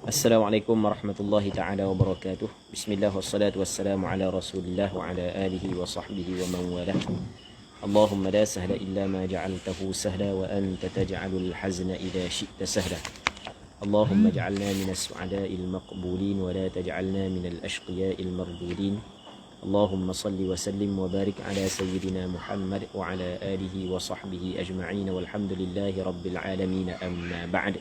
Assalamualaikum warahmatullahi ta'ala wabarakatuh. Bismillah wassalatu wassalamu ala rasulillah wa ala alihi wa sahbihi wa man walah. Allahumma la sahla illa ma ja'altahu sahla wa anta taj'alul hazna idha syi'ta sahla. Allahumma ja'alna minas su'ada'il maqbulin wa la taj'alna minal ashqiya'il mardudin. Allahumma salli wa sallim wa barik ala sayyidina Muhammad wa ala alihi wa sahbihi ajma'in walhamdulillahi rabbil alamin, amma ba'd.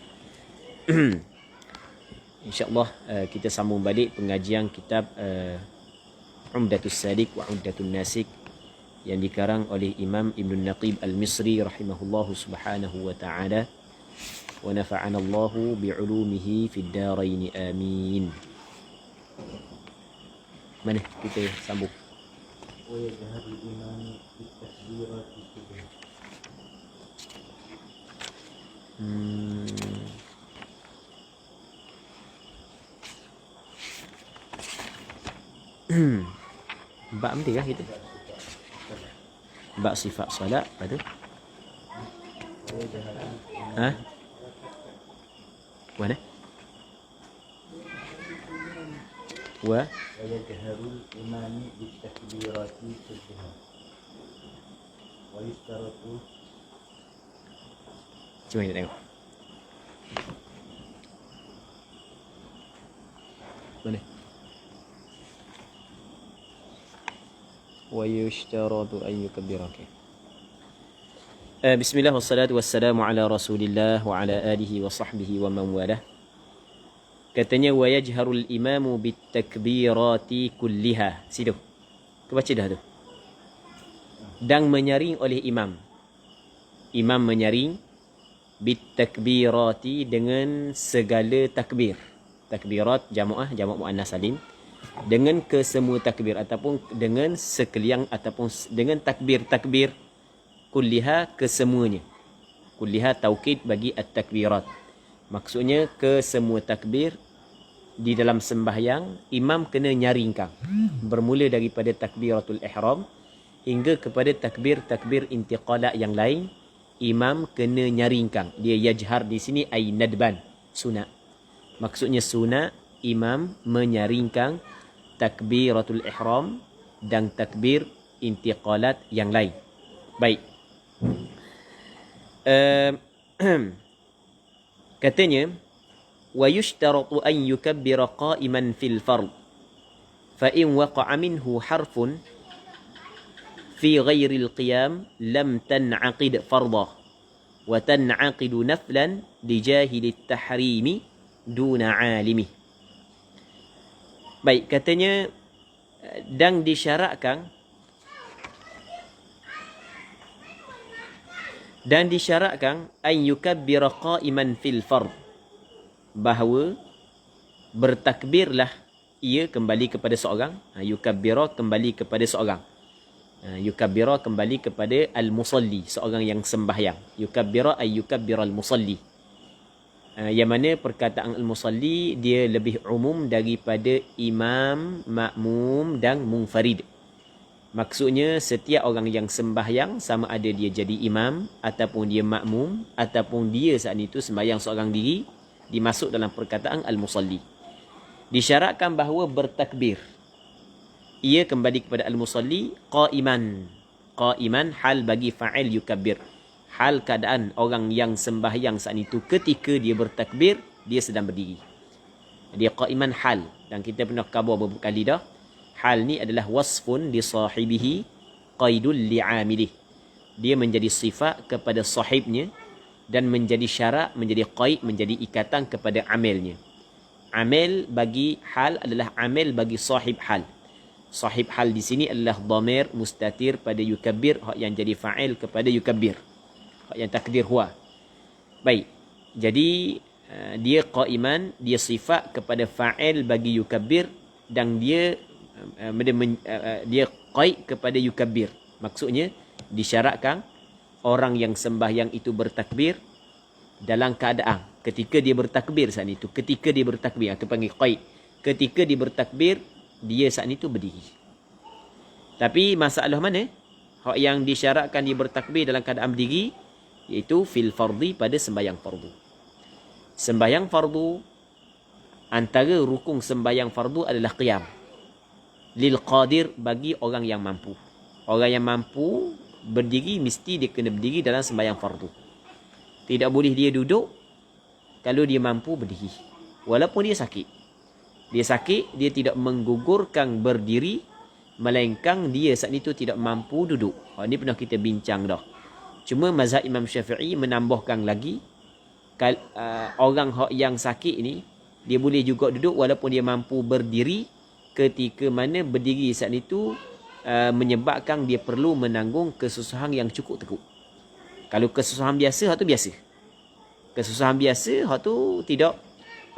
InsyaAllah kita sambung balik pengajian kitab Umdatus Salik wa Umdatun Nasik yang dikarang oleh Imam Ibn Naqib Al-Misri rahimahullahu subhanahu wa ta'ala, wa nafa'ana Allahu bi'ulumihi fid darain amin. Mana kita sambung? Bab nanti kah kita? Bab sifat salat, apa tu? Ha? Mana? Wa yajharul imami bitakbirati kulliha wa yustaratu. Cuba kita tengok. Mana? Wa yushtaratu an yukabbiraka. Bismillah wassalatu wassalamu ala rasulillah wa ala alihi wa sahbihi wa man walah. Katanya wa yajharul imamu bitakbirati kulliha. Situ. Kau baca dah tu. Dan menyaring oleh imam. Imam menyaring bitakbirati dengan segala takbir. Takbirat jamu'ah, jamu' muannas salim. Dengan kesemua takbir ataupun dengan sekalian ataupun dengan takbir-takbir kulliha, kesemuanya. Kulliha taukid bagi at-takbirat. Maksudnya kesemua takbir di dalam sembahyang imam kena nyaringkan. Bermula daripada takbiratul ihram hingga kepada takbir-takbir intiqalat yang lain, imam kena nyaringkan. Dia yajhar di sini ay nadban, sunat. Maksudnya sunat imam menyaringkan takbiratul ihram dan takbir intiqalat yang lain. Baik. Katanya wa yushtaratu an yukabbira qa'iman fil fard fa in waqa'a minhu harfun fi ghairi al-qiyam lam tan'aqid fardah wa tan'aqidu naflan li jahili at-tahrimi duna 'alimi. Baik, katanya dan disyaratkan an yukabbira qa'iman fil fard, bahawa bertakbirlah ia kembali kepada seorang. Yukabbira kembali kepada seorang. Yukabbira kembali kepada al-musalli, seorang yang sembahyang. Yukabbira ay yukabbira al-musalli. Yang mana perkataan al-musalli dia lebih umum daripada imam, makmum dan munfarid. Maksudnya setiap orang yang sembahyang, sama ada dia jadi imam ataupun dia makmum ataupun dia saat itu sembahyang seorang diri, dimasuk dalam perkataan al-musalli. Disyaratkan bahawa bertakbir ia kembali kepada al-musalli qa'iman. Qa'iman hal bagi fa'il yukabbir. Hal keadaan orang yang sembahyang saat itu ketika dia bertakbir, dia sedang berdiri. Dia qa'iman hal. Dan kita pernah khabar beberapa kali dah. Hal ni adalah wasfun li sahibihi qaidul li'amilih. Dia menjadi sifat kepada sahibnya dan menjadi syarat, menjadi qaid, menjadi ikatan kepada amalnya. Amil bagi hal adalah amil bagi sahib hal. Sahib hal di sini adalah dhamir mustatir pada yukabbir, yang jadi fa'il kepada yukabbir, yang takdir huwa. Baik. Jadi dia qa'iman, dia sifat kepada fa'il bagi yukabbir dan dia qaid kepada yukabbir. Maksudnya disyaratkan orang yang sembahyang itu bertakbir dalam keadaan ketika dia bertakbir saat itu, ketika dia bertakbir, itu panggil qaid. Ketika dia bertakbir, dia saat itu berdiri. Tapi masalah mana? Hak yang disyaratkan dia bertakbir dalam keadaan berdiri, iaitu fil fardhi, pada sembahyang fardu. Sembahyang fardu, antara rukun sembahyang fardu adalah qiyam. Lil qadir, bagi orang yang mampu. Orang yang mampu berdiri, mesti dia kena berdiri dalam sembahyang fardu. Tidak boleh dia duduk kalau dia mampu berdiri. Walaupun dia sakit. Dia sakit, dia tidak menggugurkan berdiri, melainkan dia saat itu tidak mampu duduk. Ini pernah kita bincang dah. Cuma mazhab Imam Syafi'i menambahkan lagi, orang yang sakit ni, dia boleh juga duduk walaupun dia mampu berdiri, ketika mana berdiri saat itu menyebabkan dia perlu menanggung kesusahan yang cukup tekuk. Kalau kesusahan biasa, hak tu biasa. Kesusahan biasa, hak tu tidak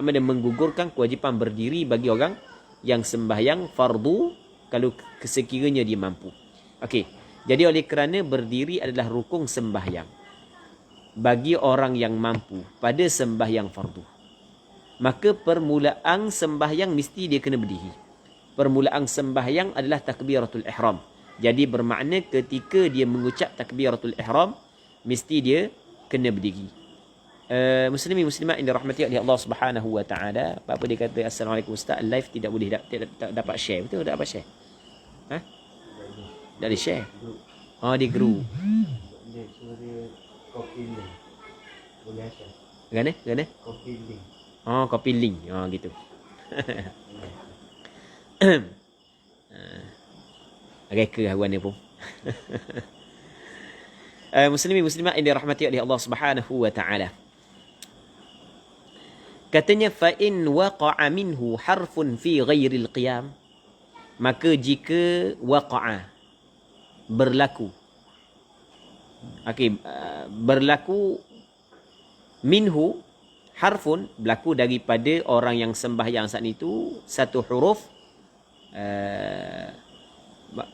menggugurkan kewajipan berdiri bagi orang yang sembahyang fardu kalau sekiranya dia mampu. Okey. Jadi oleh kerana berdiri adalah rukun sembahyang bagi orang yang mampu pada sembahyang fardu, maka permulaan sembahyang mesti dia kena berdiri. Permulaan sembahyang adalah takbiratul ihram. Jadi bermakna ketika dia mengucap takbiratul ihram, mesti dia kena berdiri. Muslimin muslimat yang dirahmati oleh Allah Subhanahu wa taala, apa dia kata assalamualaikum ustaz, live tidak boleh tidak dapat share. Betul tak dapat share? Ha? Tak ada share. Oh, di group. Dia suruh copy link. Boleh share. Gana? Copy link. Oh, copy link. Oh, gitu. Reka hawan ni pun. Muslimin muslimat yang dirahmati oleh Allah Subhanahu wa taala. Katanya fa in waqa'a minhu harfun fi ghairil qiyam, maka jika waqa'a, berlaku, okey, berlaku minhu harfun, berlaku daripada orang yang sembahyang saat itu satu huruf,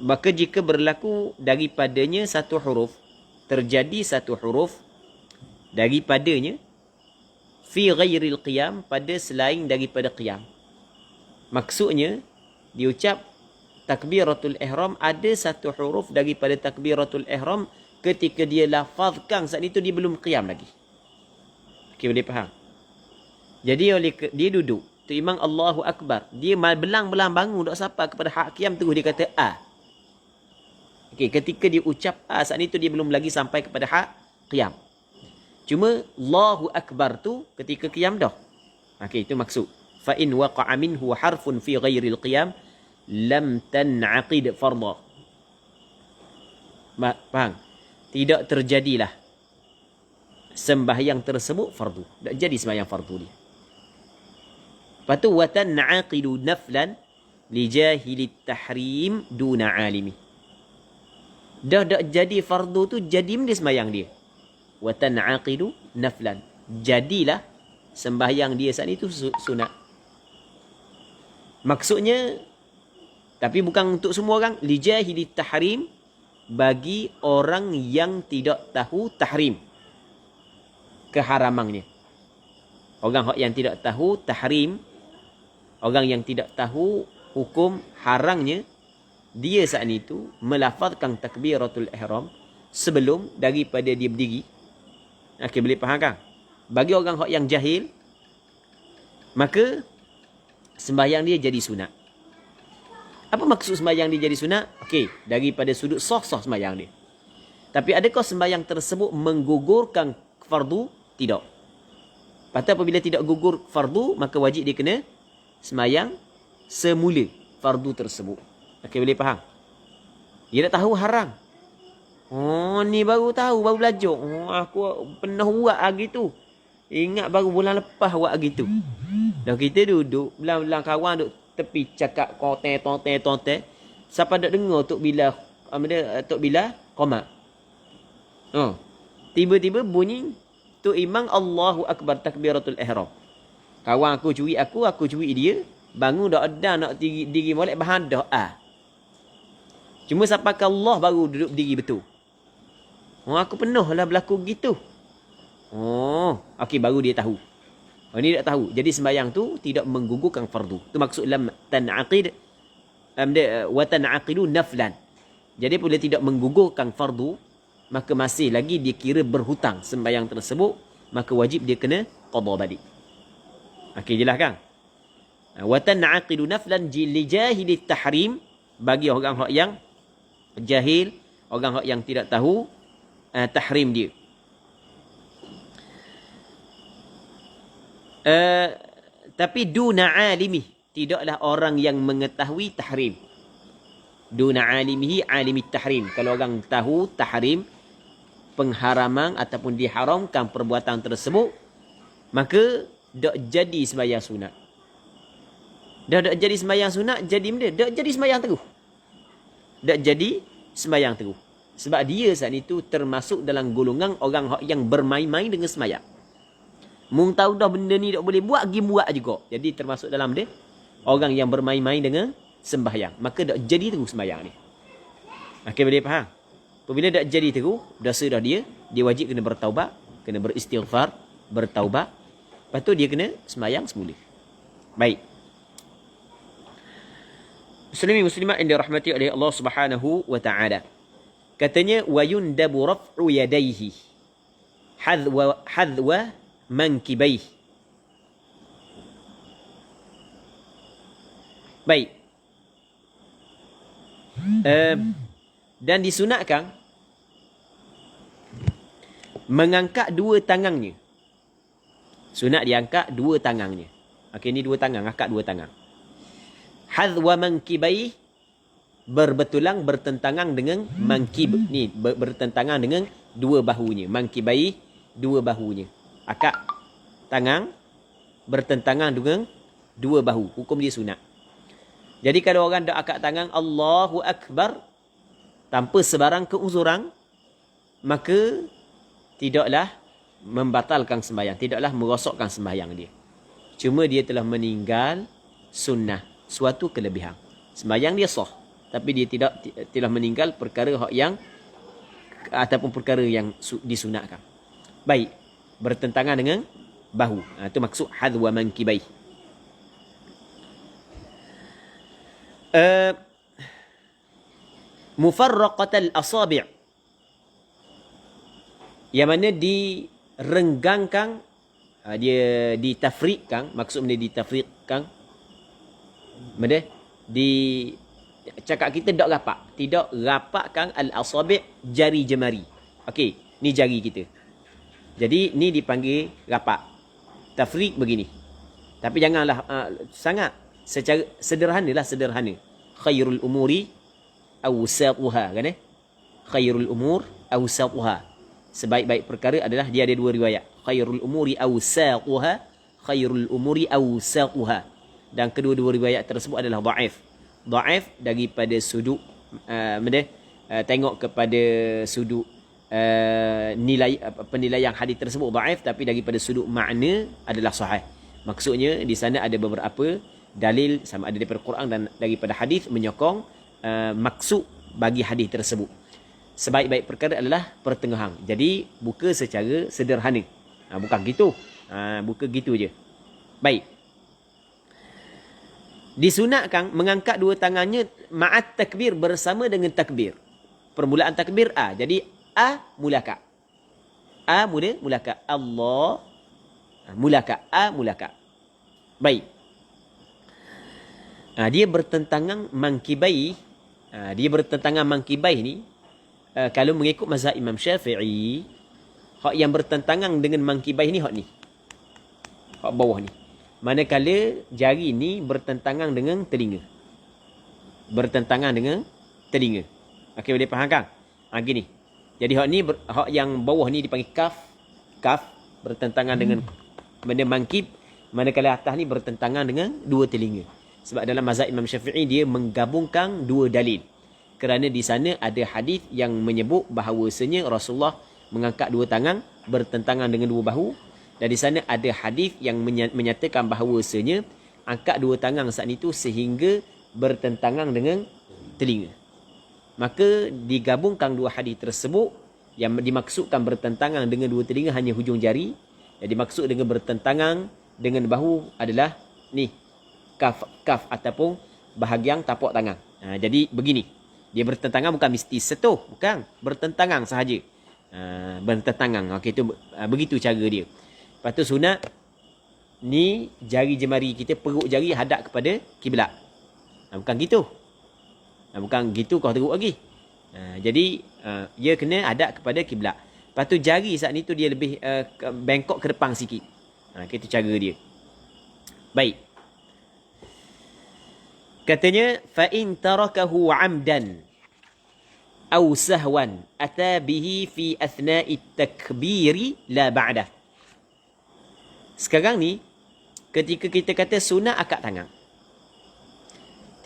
maka jika berlaku daripadanya satu huruf, terjadi satu huruf daripadanya fi ghairil qiyam, pada selain daripada qiyam. Maksudnya diucap takbiratul ihram, ada satu huruf daripada takbiratul ihram ketika dia lafazkan saat itu dia belum qiyam lagi. Okey, boleh faham? Jadi oleh dia duduk, tu imam Allahu akbar, dia belang-belang bangun dak sampai kepada hak qiyam, terus dia kata a. Okey, ketika dia ucap a saat itu dia belum lagi sampai kepada hak qiyam. Cuma Allahu akbar tu ketika qiyam dah. Okey, itu maksud. Fa in waqa'a minhu harfun fi ghairil qiyam lam tan'aqid fardha. Faham? Tidak terjadilah sembahyang tersebut fardu. Tak jadi sembahyang fardu dia. Lepas tu wa tan'aqidu naflan li jahilit tahrim duna alimi. Dah tak jadi fardu tu, jadi dia sembahyang dia. Wa tan'aqidu naflan, jadilah sembahyang dia saat itu sunat. Maksudnya, tapi bukan untuk semua orang, li jahilit tahrim, bagi orang yang tidak tahu tahrim, keharamannya. Orang yang tidak tahu tahrim, orang yang tidak tahu hukum haramnya, dia saat itu melafazkan takbiratul ihram sebelum daripada dia berdiri. Okey, boleh faham kan? Bagi orang yang jahil, maka sembahyang dia jadi sunat. Apa maksud sembahyang dia jadi sunat? Okey, daripada sudut sah-sah sembahyang dia. Tapi adakah sembahyang tersebut menggugurkan fardu? Tidak. Patut apabila tidak gugur fardu, maka wajib dia kena sembahyang semula fardu tersebut. Okey, boleh faham? Dia tak tahu haram. Oh, ni baru tahu, baru belajar. Oh, aku pernah buat hari tu. Ingat baru bulan lepas buat hari tu. Dah kita duduk, belang-belang kawan duduk tepi cakap tonte. Siapa dak dengar Tok Bila qomat. Oh. Tiba-tiba bunyi tu imam Allahu akbar takbiratul ihram. Kawan aku curi aku curi dia. Bangun dak ada nak diri molek bahan dah Cuma sampai ke Allah baru duduk berdiri betul. Oh, aku penuh lah berlaku gitu. Oh, okey, baru dia tahu. Oh, ni tak tahu. Jadi sembahyang tu tidak menggugurkan fardu. Itu maksud lam tan'aqid wa tan'aqidu naflan. Jadi bila tidak menggugurkan fardu, maka masih lagi dia kira berhutang sembahyang tersebut, maka wajib dia kena qada balik. Okey, jelas kan? Wa tan'aqidu naflan li jahili tahrim, bagi orang yang jahil, orang yang tidak tahu tahrim dia. Tapi duna alimi, tidaklah orang yang mengetahui tahrim. Duna alimihi alimi tahrim. Kalau orang tahu tahrim, pengharaman ataupun diharamkan perbuatan tersebut, maka tak jadi sembahyang sunat. Dah tak jadi sembahyang sunat, jadi benda tak jadi sembahyang terus. Tak jadi sembahyang terus. Sebab dia saat itu termasuk dalam golongan orang yang bermain-main dengan sembahyang. Mung tahu dah benda ni tak boleh buat, pergi buat juga. Jadi termasuk dalam dia orang yang bermain-main dengan sembahyang. Maka tak jadi terus sembahyang ni. Okey, boleh faham? Apabila tak jadi terus, dosa dah dia wajib kena bertaubat, kena beristighfar, bertaubat. Lepas tu dia kena sembahyang semula. Baik. Muslimin muslimat yang dirahmati oleh Allah Subhanahu wa taala. Katanya wa yundabu raf'u yadayhi hadwa mankibaihi. Baik. Dan disunatkan mengangkat dua tangannya. Sunat diangkat dua tangannya. Okey, ni dua tangan, angkat dua tangan. Hadwa mankibai, berbetulang bertentangan dengan mankib. Ni bertentangan dengan dua bahunya. Mankibai, dua bahunya. Akak tangan bertentangan dengan dua bahu. Hukum dia sunat. Jadi kalau orang dak akak tangan Allahu Akbar tanpa sebarang keuzuran, maka tidaklah membatalkan sembahyang, tidaklah merosakkan sembahyang dia. Cuma dia telah meninggal sunnah, suatu kelebihan. Sembahyang dia sah, tapi dia telah meninggal perkara yang ataupun perkara yang disunatkan. Baik, bertentangan dengan bahu. Itu maksud hadwa mankibai. Mufarraqatal asabi', yang mana direnggangkan, dia ditafriqkan. Maksud benda ditafriqkan, benda di cakap kita tak rapat, tidak rapatkan al-asabi', jari jemari. Okey, ni jari kita. Jadi ni dipanggil rapat. Tafriq begini. Tapi janganlah sangat, secara sederhanalah, sederhana. Khairul umuri awsatuha, kan Khairul umur awsatuha. Sebaik-baik perkara adalah, dia ada dua riwayat. Khairul umuri awsatuha, khairul umuri awsatuha. Dan kedua-dua riwayat tersebut adalah dhaif. Dhaif daripada sudut tengok kepada sudut nilai penilaian hadis tersebut dhaif, tapi daripada sudut makna adalah sahih. Maksudnya di sana ada beberapa dalil sama ada daripada Quran dan daripada hadis menyokong maksud bagi hadis tersebut. Sebaik-baik perkara adalah pertengahan. Jadi buka secara sederhana. Bukan gitu. Buka gitu je. Baik. Disunatkan mengangkat dua tangannya ma'at takbir, bersama dengan takbir. Permulaan takbir A. Jadi A mulaka. A mulaka. Allah mulaka. A mulaka. Baik. Dia bertentangan mangkibai. Dia bertentangan mangkibai ni, kalau mengikut mazhab Imam Syafi'i, hak yang bertentangan dengan mangkibai ni hak ni. Hak bawah ni. Manakala jari ni bertentangan dengan telinga. Bertentangan dengan telinga. Okey, boleh faham kan? Gini. Jadi hak ni, hak yang bawah ni dipanggil kaf. Kaf bertentangan dengan benda mangkib. Manakala atas ni bertentangan dengan dua telinga. Sebab dalam mazhab Imam Syafi'i dia menggabungkan dua dalil. Kerana di sana ada hadis yang menyebut bahawasanya Rasulullah mengangkat dua tangan bertentangan dengan dua bahu. Dan di sana ada hadis yang menyatakan bahawasanya angkat dua tangan saat itu sehingga bertentangan dengan telinga. Maka digabungkan dua hadis tersebut, yang dimaksudkan bertentangan dengan dua telinga hanya hujung jari. Yang dimaksud dengan bertentangan dengan bahu adalah ni, kaf ataupun bahagian tapak tangan. Jadi begini. Dia bertentangan bukan mesti setuh, bukan. Bertentangan sahaja. Bertentangan. Okey, itu begitu cara dia. Lepas tu sunat ni jari jemari kita, perut jari hadap kepada kiblat. Bukan gitu. Bukan gitu kau teruk lagi. Jadi dia kena hadap kepada kiblat. Lepas tu jari saat ni tu dia lebih bengkok ke depan sikit. Itu cara dia. Baik. Katanya fa in tarakahu 'amdan aw sahwan ata bihi fi athna'i takbiri la ba'dah. Sekarang ni ketika kita kata sunat akad tangan.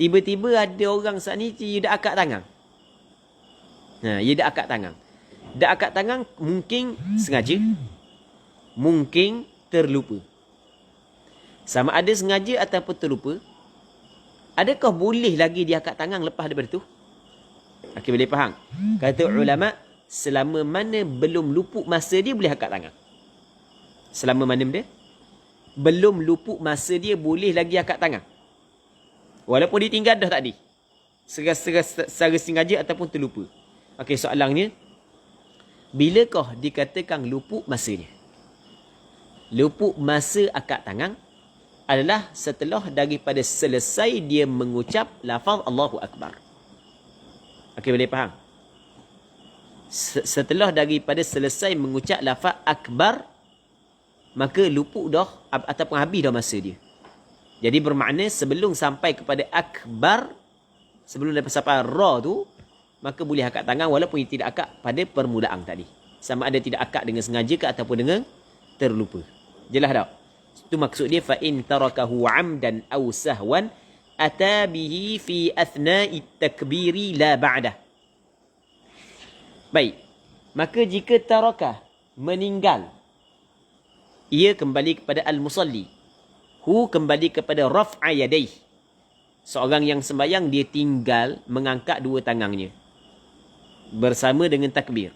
Tiba-tiba ada orang saat ni dia dah akad tangan. Dia dah akad tangan. Dah akad tangan mungkin sengaja, mungkin terlupa. Sama ada sengaja ataupun terlupa. Adakah boleh lagi dia akad tangan lepas daripada tu? Okey, boleh faham? Kata ulama, selama mana belum luput masa dia boleh akad tangan. Selama mana benda? Belum luput masa dia boleh lagi akad tangan. Walaupun dia tinggal dah tadi. Secara sengaja ataupun terlupa. Okey, soalannya, bilakah dikatakan luput masanya? Luput masa akad tangan adalah setelah daripada selesai dia mengucap lafaz Allahu Akbar. Okey, boleh faham? Setelah daripada selesai mengucap lafaz Akbar, maka luput dah ataupun habis dah masa dia. Jadi bermakna sebelum sampai kepada Akbar, sebelum sampai Ra tu, maka boleh akad tangan walaupun ia tidak akad pada permulaan tadi. Sama ada tidak akad dengan sengaja ke ataupun dengan terlupa. Jelas tak? Itu maksud dia fa in tarakahu 'amdan aw sahwan ata bihi fi athna'i takbiri la ba'dah. Baik. Maka jika tarakah meninggal, ia kembali kepada al-musalli. Hu kembali kepada raf'a yadaih. Seorang yang sembahyang dia tinggal mengangkat dua tangannya bersama dengan takbir.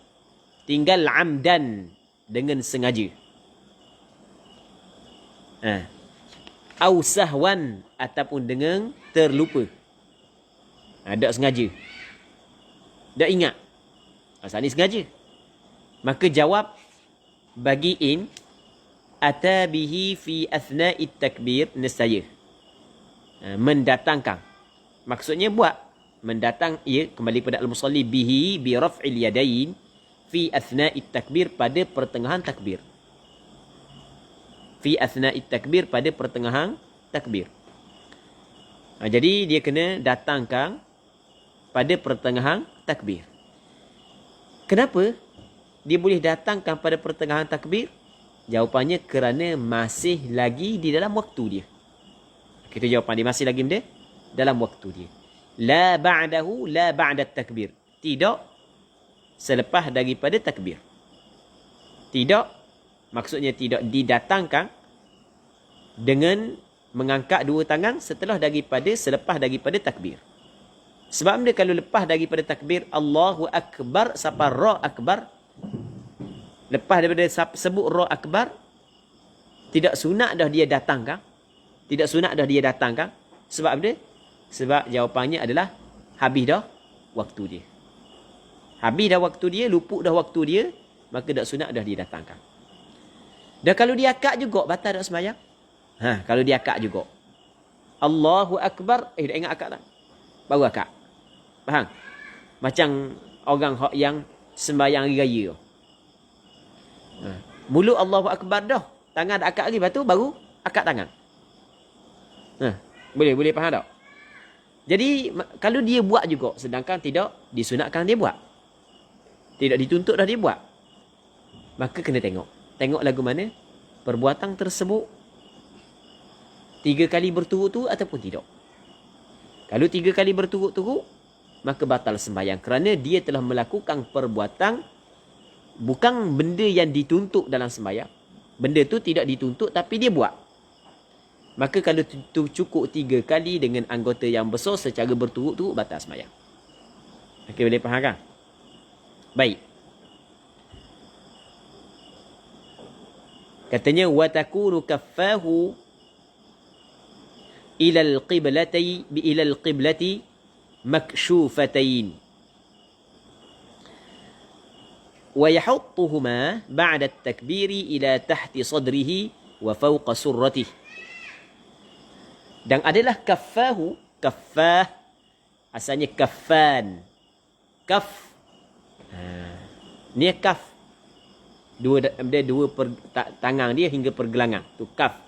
Tinggal amdan dengan sengaja. Au sahwan ataupun dengan terlupa. Tak sengaja. Tak ingat. Asal ni sengaja. Maka jawab bagi in ata bihi fi athna'i takbir nescaya. Mendatangkan. Maksudnya buat. Mendatang ia kembali pada al-musalli bihi bi raf'il yadain fi athna'i takbir pada pertengahan takbir. Fi athna'i takbir pada pertengahan takbir. Jadi dia kena datangkan pada pertengahan takbir. Kenapa dia boleh datangkan pada pertengahan takbir? Jawapannya kerana masih lagi di dalam waktu dia. Kita jawapan dia masih lagi benda dalam waktu dia. La ba'dahu la ba'da takbir. Tidak selepas daripada takbir. Tidak, maksudnya tidak didatangkan dengan mengangkat dua tangan selepas daripada takbir. Sebab dia kalau lepas daripada takbir Allahu Akbar sampai Ra Akbar, lepas daripada sebut Ra Akbar, tidak sunat dah dia datangkan. Tidak sunat dah dia datangkan. Sebab apa? Sebab jawapannya adalah habis dah waktu dia. Habis dah waktu dia, luput dah waktu dia, maka tak sunat dah dia datangkan. Dan kalau dia akad juga, batal tak sembahyang? Kalau dia akad juga. Allahu Akbar, dah ingat akad tak? Baru akad. Faham? Macam orang yang sembahyang hari raya. Mulut Allahu Akbar dah. Tangan dah akad lagi, lepas tu baru akad tangan. Boleh faham tak? Jadi, kalau dia buat juga, sedangkan tidak disunatkan dia buat. Tidak dituntut dah dia buat. Maka kena tengok. Tengok lagu mana perbuatan tersebut 3 kali berturut-turut ataupun tidak. Kalau 3 kali berturut-turut, maka batal sembahyang. Kerana dia telah melakukan perbuatan bukan benda yang dituntut dalam sembahyang. Benda tu tidak dituntut tapi dia buat. Maka kalau tu cukup 3 kali dengan anggota yang besar secara berturut-turut, batal sembahyang. Okey, boleh faham kan? Baik. Katanya wa takunu kaffahu ila al-qiblati makshufatain. Wa yahuttuhuma ba'da at-takbiri ila tahti sadrihi wa fawqa surratih. Dan adalah kaffahu, kaffah asalnya kaffan. Kaf. Ni kaf. Dua tangan dia hingga pergelangan. Tu kaf.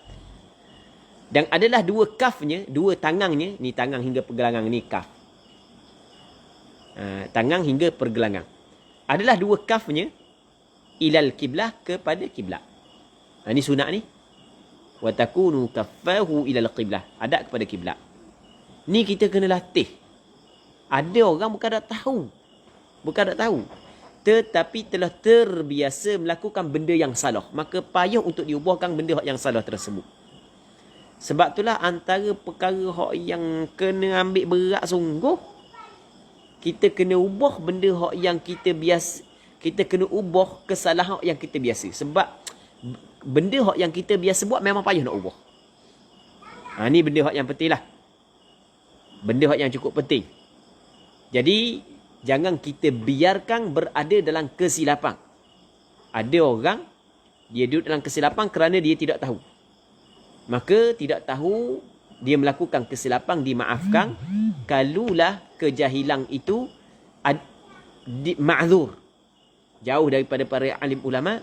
Dan adalah dua kafnya, dua tangannya, ni tangan hingga pergelangan, ni kaf. Tangan hingga pergelangan. Adalah dua kafnya ilal kiblah, kepada kiblat. Ni sunat ni. Wa takunu kaffahu ilal qiblah, hadap kepada kiblat. Ni kita kena latih. Ada orang bukan tak tahu. Bukan tak tahu. Tetapi telah terbiasa melakukan benda yang salah. Maka payah untuk diubahkan benda yang salah tersebut. Sebab itulah antara perkara hak yang kena ambil berat sungguh, kita kena ubah benda hak yang kita biasa, kita kena ubah kesalahan yang kita biasa. Sebab benda hak yang kita biasa buat memang payah nak ubah. Ni benda hak yang penting lah. Benda hak yang cukup penting. Jadi jangan kita biarkan berada dalam kesilapan. Ada orang dia duduk dalam kesilapan kerana dia tidak tahu. Maka tidak tahu, dia melakukan kesilapan, dimaafkan. Kalulah kejahilan itu ma'zur, jauh daripada para alim ulama,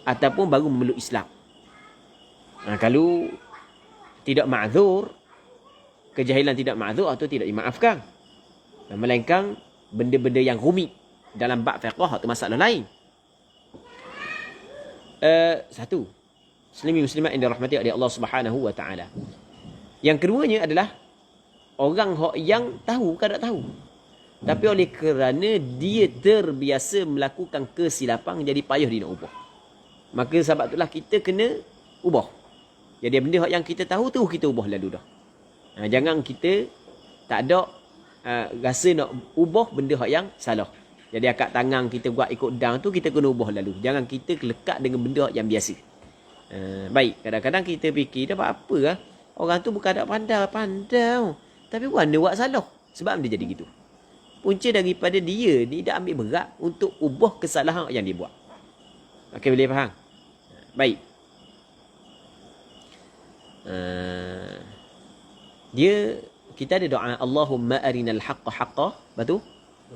ataupun baru memeluk Islam. Kalau tidak ma'zur, kejahilan tidak ma'zur atau tidak dimaafkan, melainkan benda-benda yang rumit dalam bab fiqh atau masalah lain. Satu, Muslimin muslimat yang dirahmati oleh Allah Subhanahu wa taala. Yang keduanya adalah orang yang tahu bukan tak tahu. Tapi oleh kerana dia terbiasa melakukan kesilapan, jadi payah dia nak ubah. Maka sebab itulah kita kena ubah. Jadi benda yang kita tahu tu kita ubah lalu dah. Jangan kita tak ada rasa nak ubah benda yang salah. Jadi akak tangan kita buat ikut dang tu kita kena ubah lalu. Jangan kita lekat dengan benda yang biasa. Baik, kadang-kadang kita fikir dapat apa lah. Orang tu bukan tak pandai. Tapi mana buat salah. Sebab dia jadi gitu. Punca daripada dia ni dah ambil berat untuk ubah kesalahan yang dia buat. Okey, boleh faham? Baik. Kita ada doa Allahumma arinal haqqa haqqa, betul?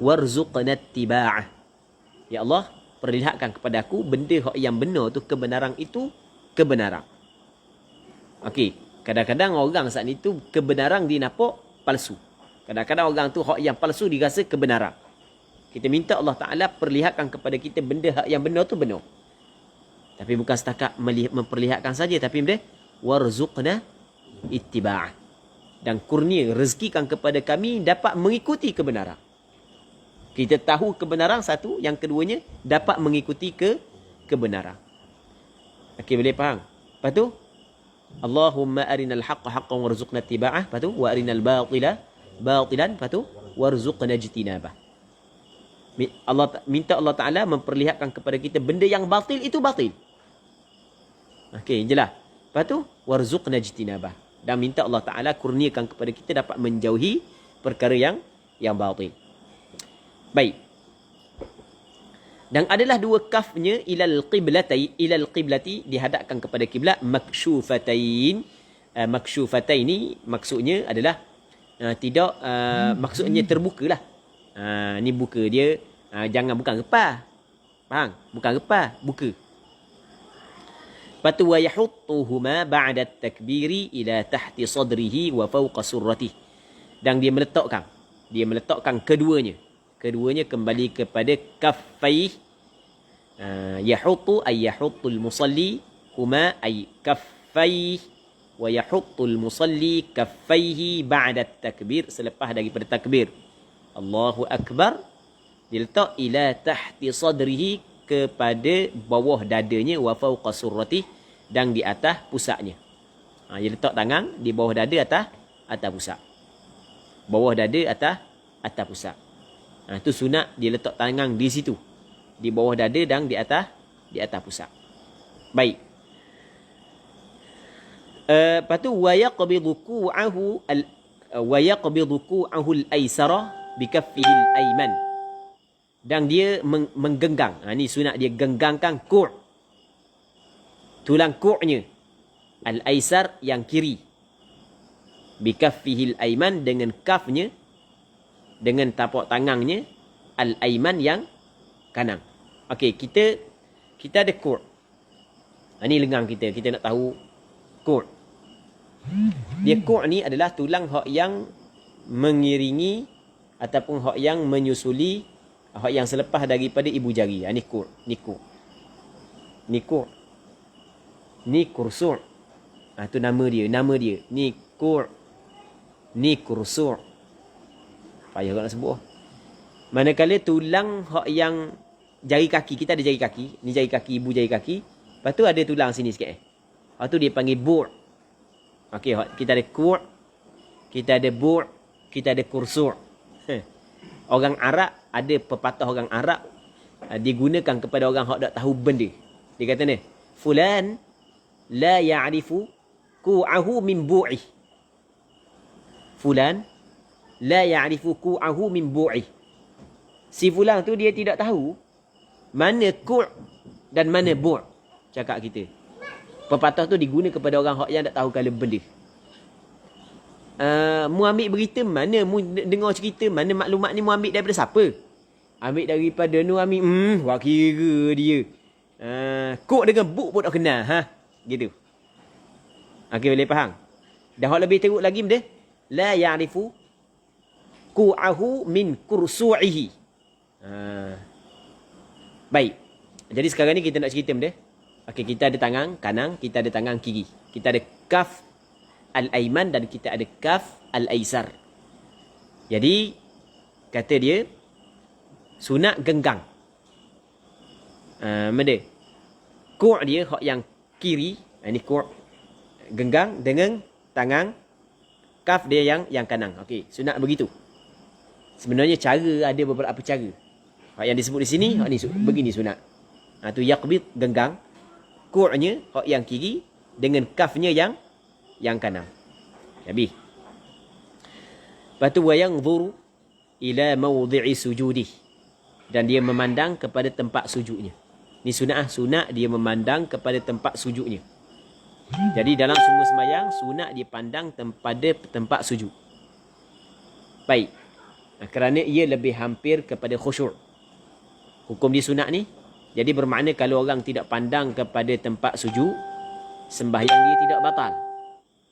Warzuqna ittiba'ah. Ya Allah, perlihatkan kepada aku benda yang benar tu, kebenaran itu kebenaran. Okey, kadang-kadang orang saat itu kebenaran dia nampak palsu. Kadang-kadang orang tu hak yang palsu dirasa kebenaran. Kita minta Allah Ta'ala perlihatkan kepada kita benda hak yang benar tu benar. Tapi bukan setakat memperlihatkan saja, tapi benda warzuqna ittiba'ah. Dan kurnia rezekikan kepada kami dapat mengikuti kebenaran. Kita tahu kebenaran satu, yang keduanya dapat mengikuti kebenaran. Okey, boleh faham? Lepas tu Allahumma arinal haqqa haqqan warzuqna ittiba'ah. Lepas tu wa arinal batila batilan. Lepas tu warzuqna ijtinabah. Minta Allah Ta'ala memperlihatkan kepada kita benda yang batil itu batil. Okey, jelas. Lepas tu warzuqna ijtinabah. Dan minta Allah Ta'ala kurniakan kepada kita dapat menjauhi perkara yang batil. Baik. Dan adalah dua kafnya ilal qiblati, dihadapkan kepada kiblat, maksyufatain. Maksyufatain ni maksudnya adalah maksudnya terbukalah. Ni buka dia, jangan bukan repah. Faham? Bukan repah, buka. Patu wa yahuttuhuma ba'da at-takbiri ila tahti sadrihi wa fawqa surratih. Dan dia meletakkan keduanya kembali kepada kaffai. Yahuttu ay yahuttul musalli huma ay kaffai, wa yahuttul musalli kaffaihi ba'da at-takbir, selepas daripada takbir Allahu akbar, diletak ila tahti sadrihi, kepada bawah dadanya, wa fawqa surratih, dan di atas pusatnya. Dia letak tangan di bawah dada, atas pusat. Bawah dada, atas pusat. Itu sunat, dia letak tangan di situ, di bawah dada dan di atas pusat. Baik. Lepas tu wa yaqbidu ku'ahu al-aysara bi kaffihi al-ayman. dan dia menggenggang. Ni sunat dia genggangkan ku'. Tulang ku'nya. Al-aisar yang kiri. Bikaffihil aiman dengan kafnya, dengan tapak tangannya, al-aiman yang kanan. Okey, kita ada kur. Ni lengang kita nak tahu kur. Dia kur ni adalah tulang hak yang mengiringi ataupun hak yang menyusuli hak yang selepas daripada ibu jari. Ni kur, ni kur. Ni kur. Ni kursur. Tu nama dia. Ni kur. Ni kursur. Payah kau nak sebut. Manakala tulang hak yang jari kaki, kita ada jari kaki. Ni jari kaki, ibu jari kaki. Lepas tu ada tulang sini sikit. Lepas tu dia panggil bur'. Okey, kita ada kur', kita ada bur', kita ada kursur. Orang Arab, ada pepatah orang Arab digunakan kepada orang hak tak tahu benda. Dia kata ni, fulan la ya'rifu ku'ahu min bu'ih. Fulan la ya'rifu ku'ahu min bu'ih. Si fulan tu dia tidak tahu mana ku' dan mana bu'. Cakap kita. Pepatah tu diguna kepada orang hak yang tak tahu kala benda. Mu ambil berita mana, mu dengar cerita mana, maklumat ni mu ambil daripada siapa? Ambil daripada nu, ambil wah kira dia. Kok dengan buk pun tak kenal, gitu. Okey, boleh faham? Dah hak lebih teruk lagi benda. La ya'rifu ku'ahu min kursu'ihi. Baik. Jadi sekarang ni kita nak cerita benda. Okey, kita ada tangan kanan, kita ada tangan kiri. Kita ada kaf al-aiman dan kita ada kaf al-aisar. Jadi kata dia sunat genggang. Benda. Ku' dia hak yang kiri, ini ku' genggang dengan tangan kaf dia yang kanan. Okey, sunat begitu. Sebenarnya cara ada beberapa cara. Hak yang disebut di sini, hak ni begini sunat. Tu yaqbid genggang. Ku'nya hak yang kiri dengan kafnya yang kanan. Habis. Lepas tu wayanzuru ila mawdhi'i sujudih. Dan dia memandang kepada tempat sujudnya. Ni sunat dia memandang kepada tempat sujudnya. Jadi dalam semua sembahyang sunat dia pandang pada tempat sujud. Baik. Kerana ia lebih hampir kepada khusyuk. Hukum dia sunat ni. Jadi bermakna kalau orang tidak pandang kepada tempat sujud, sembahyang dia tidak batal.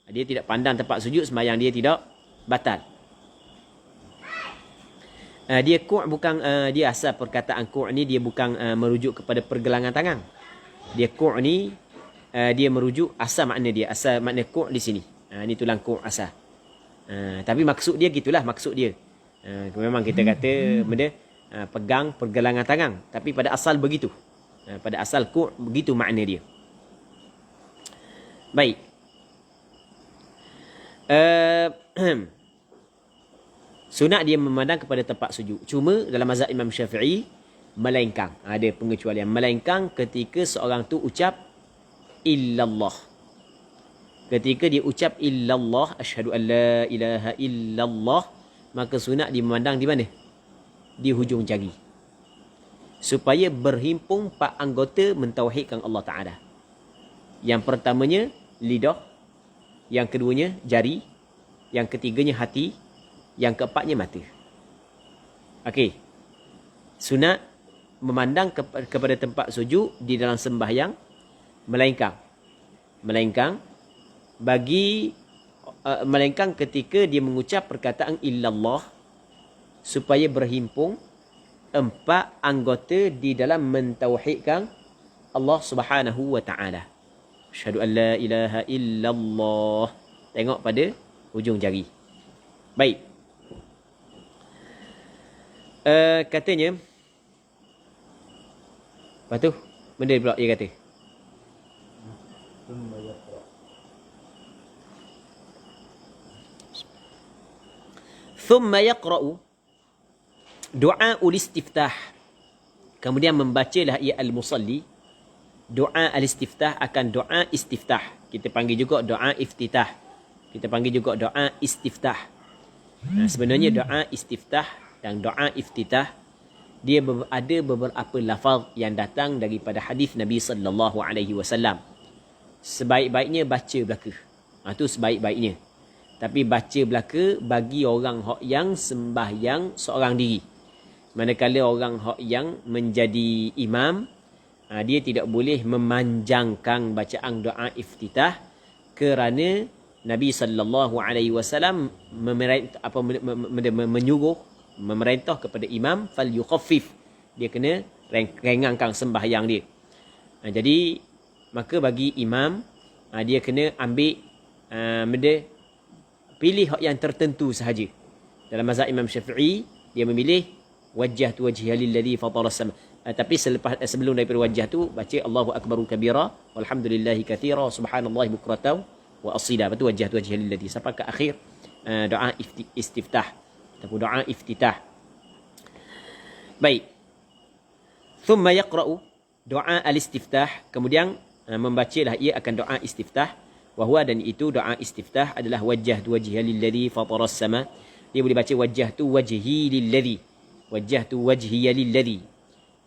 Dia tidak pandang tempat sujud, sembahyang dia tidak batal. Dia ku' bukan, dia asal perkataan ku' ni dia bukan merujuk kepada pergelangan tangan. Dia ku' ni dia merujuk asal makna dia. Asal makna ku' di sini. Ni tulang ku' asal. Tapi maksud dia gitulah maksud dia. Memang kita kata benda pegang pergelangan tangan, tapi pada asal begitu. Pada asal ku' begitu makna dia. Baik. Sunat dia memandang kepada tempat sujud. Cuma dalam mazhab Imam Syafi'i melengkang. Ada pengecualian. Melengkang ketika seorang tu ucap illallah. Ketika dia ucap illallah, asyhadu an la ilaha illallah, maka sunat dia memandang di mana? Di hujung jari. Supaya berhimpun 4 anggota mentauhidkan Allah Ta'ala. Yang pertamanya lidah, yang keduanya jari, yang ketiganya hati, yang keempatnya mata. Okey. Sunat memandang kepada tempat sujud di dalam sembahyang melengkang. Melengkang ketika dia mengucap perkataan illallah supaya berhimpun 4 anggota di dalam mentauhidkan Allah Subhanahu wa taala. Asyhadu an la ilaha illallah. Tengok pada hujung jari. Baik. Katanya, lepas tu benda pula dia kata. Thumma yaqra'u du'a ul-istiftah. Kemudian membacalah ia al-musalli doa al-istiftah akan doa istiftah. Kita panggil juga doa iftitah. Kita panggil juga doa istiftah. Sebenarnya doa istiftah dan doa iftitah dia ada beberapa lafaz yang datang daripada hadis Nabi sallallahu alaihi wasallam. Sebaik-baiknya baca belaka. Itu sebaik-baiknya. Tapi baca belaka bagi orang hak yang sembahyang seorang diri. Manakala orang hak yang menjadi imam, dia tidak boleh memanjangkan bacaan doa iftitah kerana Nabi sallallahu alaihi wasallam menyuruh, memerintah kepada imam fal yukhaffif. Dia kena ringankan sembahyang dia. Jadi maka bagi imam dia kena ambil pilih hak yang tertentu sahaja. Dalam mazhab Imam Syafi'i dia memilih wajjahtu wajhiya lilladzi fatara as-sama. Tapi sebelum daripada wajah tu baca Allahu akbaru kabira walhamdulillahi katsira subhanallahi bukratan wa asila. Betul wajjahtu wajhiya lilladzi sampai ke akhir doa istiftah ataupun doa iftitah. Baik. Thumma yaqra'u doa al-istiftah, kemudian membacalah ia akan doa istiftah. Wahwa, dan itu doa istiftah adalah wajjahtu wajhiya lilladzi fatara as-sama. Dia boleh baca wajjahtu wajhi lilladzi. Wajjahtu wajhiya lilladzi.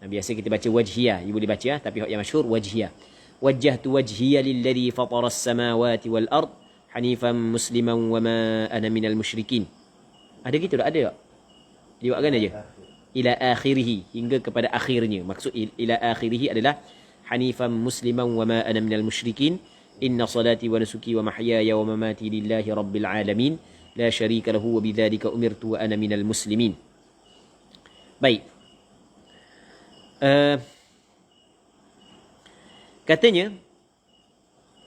Biasa kita baca wajhiya, dia boleh baca tapi yang masyhur wajhiya. Wajjahtu wajhiya lilladzi fatara as-samawati wal ard hanifan musliman wa ma ana minal musyrikin. Ada gitu tak? Ada tak? Dia buatkan aja. Ila akhirih, hingga kepada akhirnya. Maksud ila akhirih adalah hanifan musliman wa ma ana minal musyrikin. Inna salati wa nusuki wa mahyaya wa mamati lillahi rabbil alamin la syarika lahu wa bidzalika umirtu wa ana minal muslimin. Baik. Katanya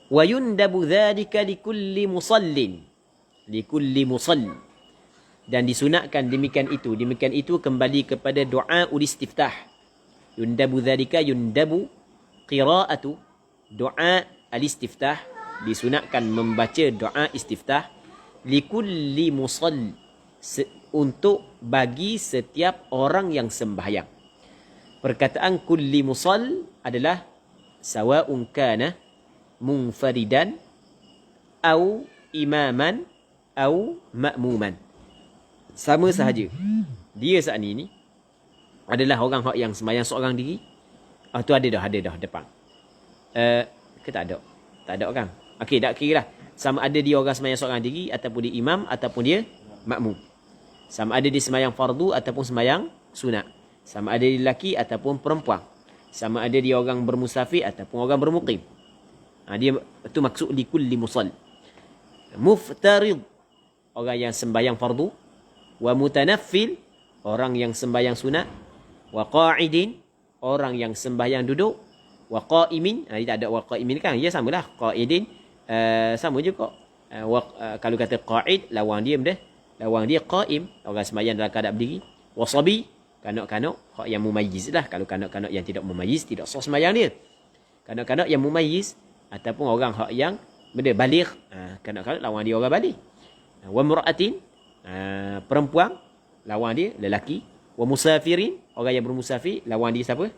wa yundabu dzalika likulli musallin. Likulli musall. Dan disunatkan demikian itu kembali kepada doa ulistiftah. Yundabu dzalika, yundabu qiraatu doa al-istiftah, disunatkan membaca doa istiftah likulli musall, untuk bagi setiap orang yang sembahyang. Perkataan kulli musall adalah sawa'un kana munfaridan au imaman au ma'muman. Sama sahaja. Dia saat ni adalah orang hak yang sembahyang seorang diri. Tu ada dah depan. Ke tak ada? Tak ada kan? Okey, tak kira lah. Sama ada dia orang sembahyang seorang diri, ataupun dia imam, ataupun dia makmum. Sama ada dia sembahyang fardu, ataupun sembahyang sunat. Sama ada dia lelaki, ataupun perempuan. Sama ada dia orang bermusafir, ataupun orang bermukim. Dia itu maksud likulli musall. Muftarid, orang yang sembahyang fardu. Wa mutanaffil, orang yang sembahyang sunat. Wa qa'idin, orang yang sembahyang duduk. Wa qa'imin, dia tak ada wa qa'imin kan? Ya samalah. Qa'idin sama juga. Kalau kata qa'id, lawan dia benda. Lawan dia qa'im, orang sembahyang dalam keadaan berdiri. Wa sabi, kanak-kanak hak yang mumayyiz lah. Kalau kanak-kanak yang tidak mumayyiz, tidak sah sembahyang dia. Kanak-kanak yang mumayyiz ataupun orang hak yang benda baligh, kanak-kanak lawan dia orang baligh. Wa mur'atin, perempuan lawan dia lelaki. Wa musafirin, orang yang bermusafir, lawan dia siapa?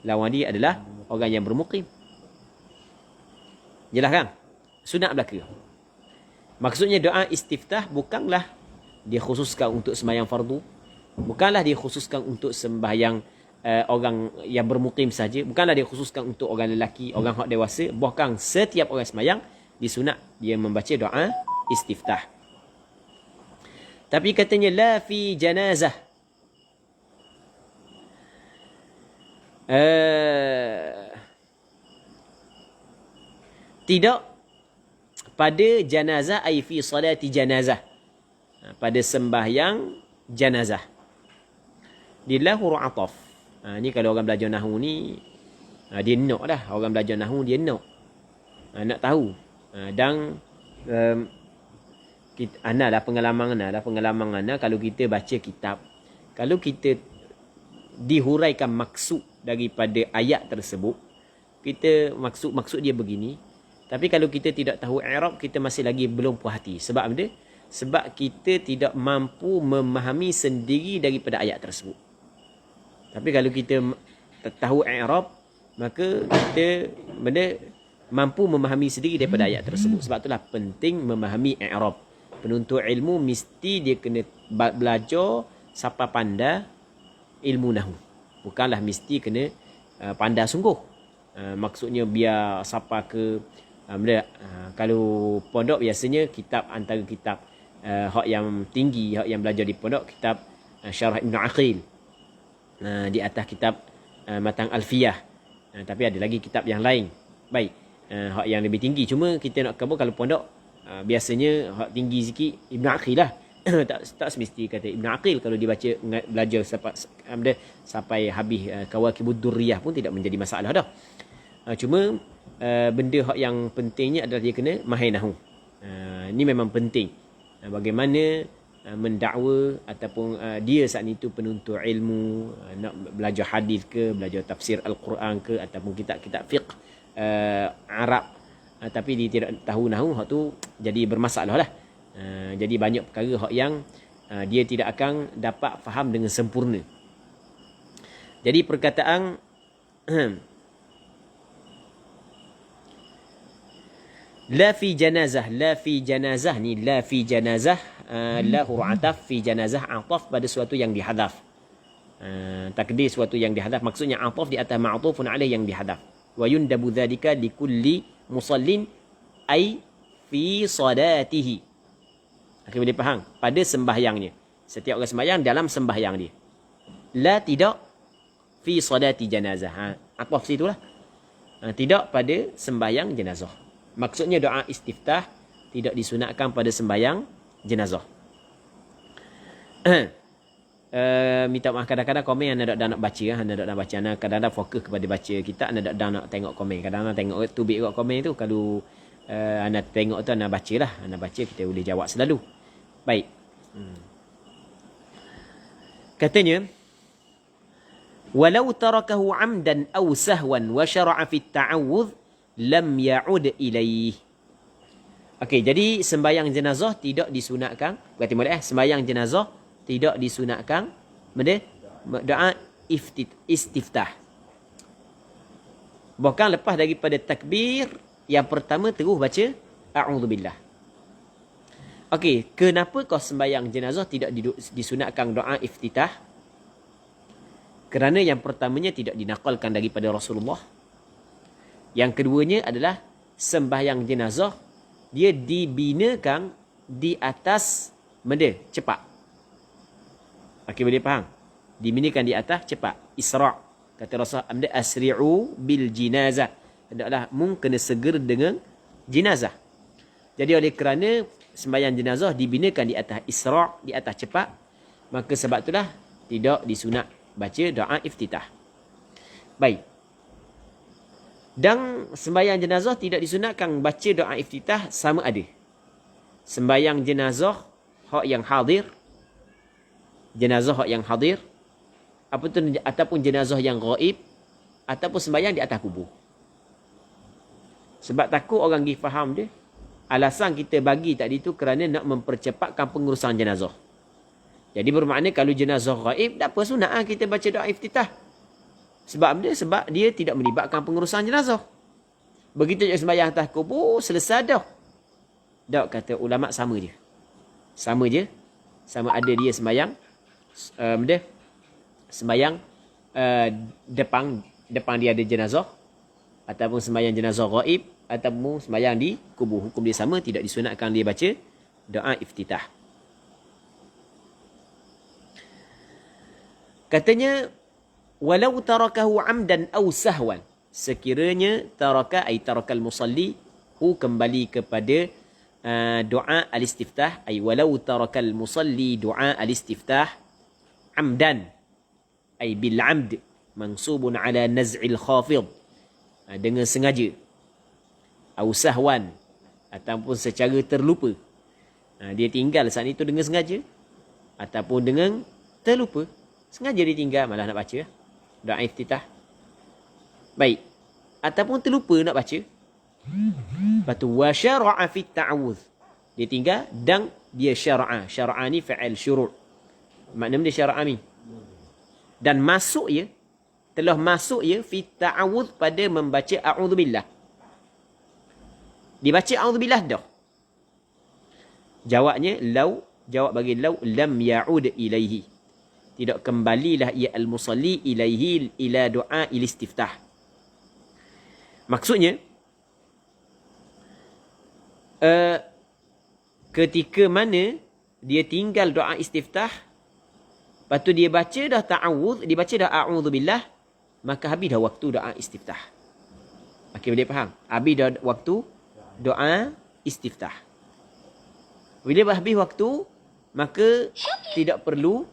Lawan dia adalah orang yang bermukim. Jelas kan? Sunat belaka. Maksudnya doa istiftah bukanlah dikhususkan untuk sembahyang fardu. Bukanlah dikhususkan untuk sembahyang orang yang bermukim saja. Bukanlah dikhususkan untuk orang lelaki, orang hak dewasa. Bahkan setiap orang sembahyang disunat dia membaca doa istiftah. Tapi katanya la fi janazah. Tidak pada janazah, ai fi salati janazah, pada sembahyang janazah. Dia lah huruf ataf. Ni kalau orang belajar nahwu ni dia nak dah. Orang belajar nahwu dia nak tahu. Dan pengalaman ana kalau kita baca kitab, kalau kita dihuraikan maksud daripada ayat tersebut, kita maksud dia begini, tapi kalau kita tidak tahu i'rab, kita masih lagi belum puas hati. Sebab apa? Sebab kita tidak mampu memahami sendiri daripada ayat tersebut. Tapi kalau kita tahu i'rab, maka kita mampu memahami sendiri daripada ayat tersebut. Sebab itulah penting memahami i'rab. Penuntut ilmu mesti dia kena belajar sampai pandai ilmu nahwu. Bukanlah mesti kena pandai sungguh. Maksudnya biar siapa ke kalau pondok biasanya kitab antara kitab hak yang tinggi, hak yang belajar di pondok, kitab Syarah Ibn Aqil. Di atas kitab Matang Alfiyah. Tapi ada lagi kitab yang lain. Baik. Hak yang lebih tinggi. Cuma kita nak kabur kalau pondok biasanya hak tinggi sikit Ibn Aqil lah. tak semesti kata Ibn Aqil kalau dibaca belajar sampai habis Kawakibud Durriyah pun tidak menjadi masalah dah. Cuma benda hak yang pentingnya adalah dia kena mahir nahwu. Ini memang penting. Bagaimana mendakwa ataupun dia saat itu penuntut ilmu, nak belajar hadis ke, belajar tafsir Al-Quran ke, ataupun kitab-kitab fiqh Arab, tapi dia tidak tahu nahwu, hak tu jadi bermasalah lah. Jadi banyak perkara hak yang dia tidak akan dapat faham dengan sempurna. Jadi perkataan la fi janazah, la fi janazah ni, la fi janazah, la huruf ataf, fi janazah ataf pada sesuatu yang dihadaf. Takdir sesuatu yang dihadaf, maksudnya ataf di atas ma'tufun alaih yang dihadaf. Wa yundabu dzalika likulli musallin ai fi salatihi. Okey, boleh faham? Pada sembahyangnya. Setiap orang sembahyang dalam sembahyang dia. La tidak fi salati janazah. Ataf situlah. Tidak pada sembahyang jenazah. Maksudnya doa istiftah tidak disunatkan pada sembahyang jenazah. Minta maaf kadang-kadang komen anda tak nak baca, anda tak nak baca, anda kadang-kadang fokus kepada baca kita, anda tak nak tengok komen. Kadang-kadang tengok tubik kat komen tu, kalau anda tengok tu anda bacalah, anda baca kita boleh jawab selalu. Baik. Katanya walau tarakahu amdan aw sahwan wa syara'a fi at-ta'awudh lam ya'ud ilaih. Okey, jadi sembahyang jenazah tidak disunatkan. Berarti boleh sembahyang jenazah tidak disunatkan benda doa istiftah. Bahkan lepas daripada takbir yang pertama terus baca a'udzubillah. Okey, kenapa kau sembahyang jenazah tidak disunatkan doa iftitah? Kerana yang pertamanya tidak dinakalkan daripada Rasulullah. Yang keduanya adalah sembahyang jenazah dia dibinakan di atas benda cepat. Okey, boleh faham? Dibinakan di atas cepat. Isra'. Kata Rasul, asri'u bil jinazah. Hendaklah mung kena segera dengan jenazah. Jadi oleh kerana sembahyang jenazah dibinakan di atas isra', di atas cepat, maka sebab itulah tidak disunat baca doa iftitah. Baik. Dan sembahyang jenazah tidak disunatkan baca doa iftitah sama ada sembahyang jenazah hak yang hadir, jenazah hak yang hadir, ataupun jenazah yang ghaib, ataupun sembahyang di atas kubur. Sebab takut orang pergi faham dia. Alasan kita bagi tadi tu kerana nak mempercepatkan pengurusan jenazah. Jadi bermakna kalau jenazah ghaib, tak apa sunat kita baca doa iftitah. Sebab dia tidak melibatkan pengurusan jenazah. Begitu je sembahyang atas kubur, selesai dah. Tak, kata ulama sama je. Sama je. Sama ada dia sembahyang sembahyang depan dia ada jenazah, ataupun sembahyang jenazah ghaib, ataupun sembahyang di kubur. Hukum dia sama, tidak disunatkan dia baca doa iftitah. Katanya walau tarakahu amdan aw sahwan, sekiranya taraka ay tarakal musalli kembali kepada doa al-istiftah, ay walau tarakal musalli doa al-istiftah amdan ay bil amd mansubun ala naz'il khafid, dengan sengaja, aw sahwan ataupun secara terlupa. Dia tinggal saat itu dengan sengaja ataupun dengan terlupa. Sengaja dia tinggal, malah nak baca doa iftitah. Baik. Ataupun terlupa nak baca. Lepas tu wa syara'a fi ta'awudz. Dia tinggal dan dia syara'a. Syara'a ni fa'il syuru'. Maknanya dia syara'a ni. Dan masuk ya, telah masuk ya fi ta'awudz pada membaca a'udzubillah. Dibaca a'udzubillah dah. Jawabnya law, jawab bagi law lam ya'ud ilaihi. tidak kembalilah ia al-musalli ilaihi ila doa istiftah. Maksudnya ketika mana dia tinggal doa istiftah, lepas tu dia baca dah ta'awudz, dia baca dah a'udzubillah, maka habis dah waktu doa istiftah. Okey, boleh faham? Habis dah waktu doa istiftah. Bila habis waktu, maka tidak perlu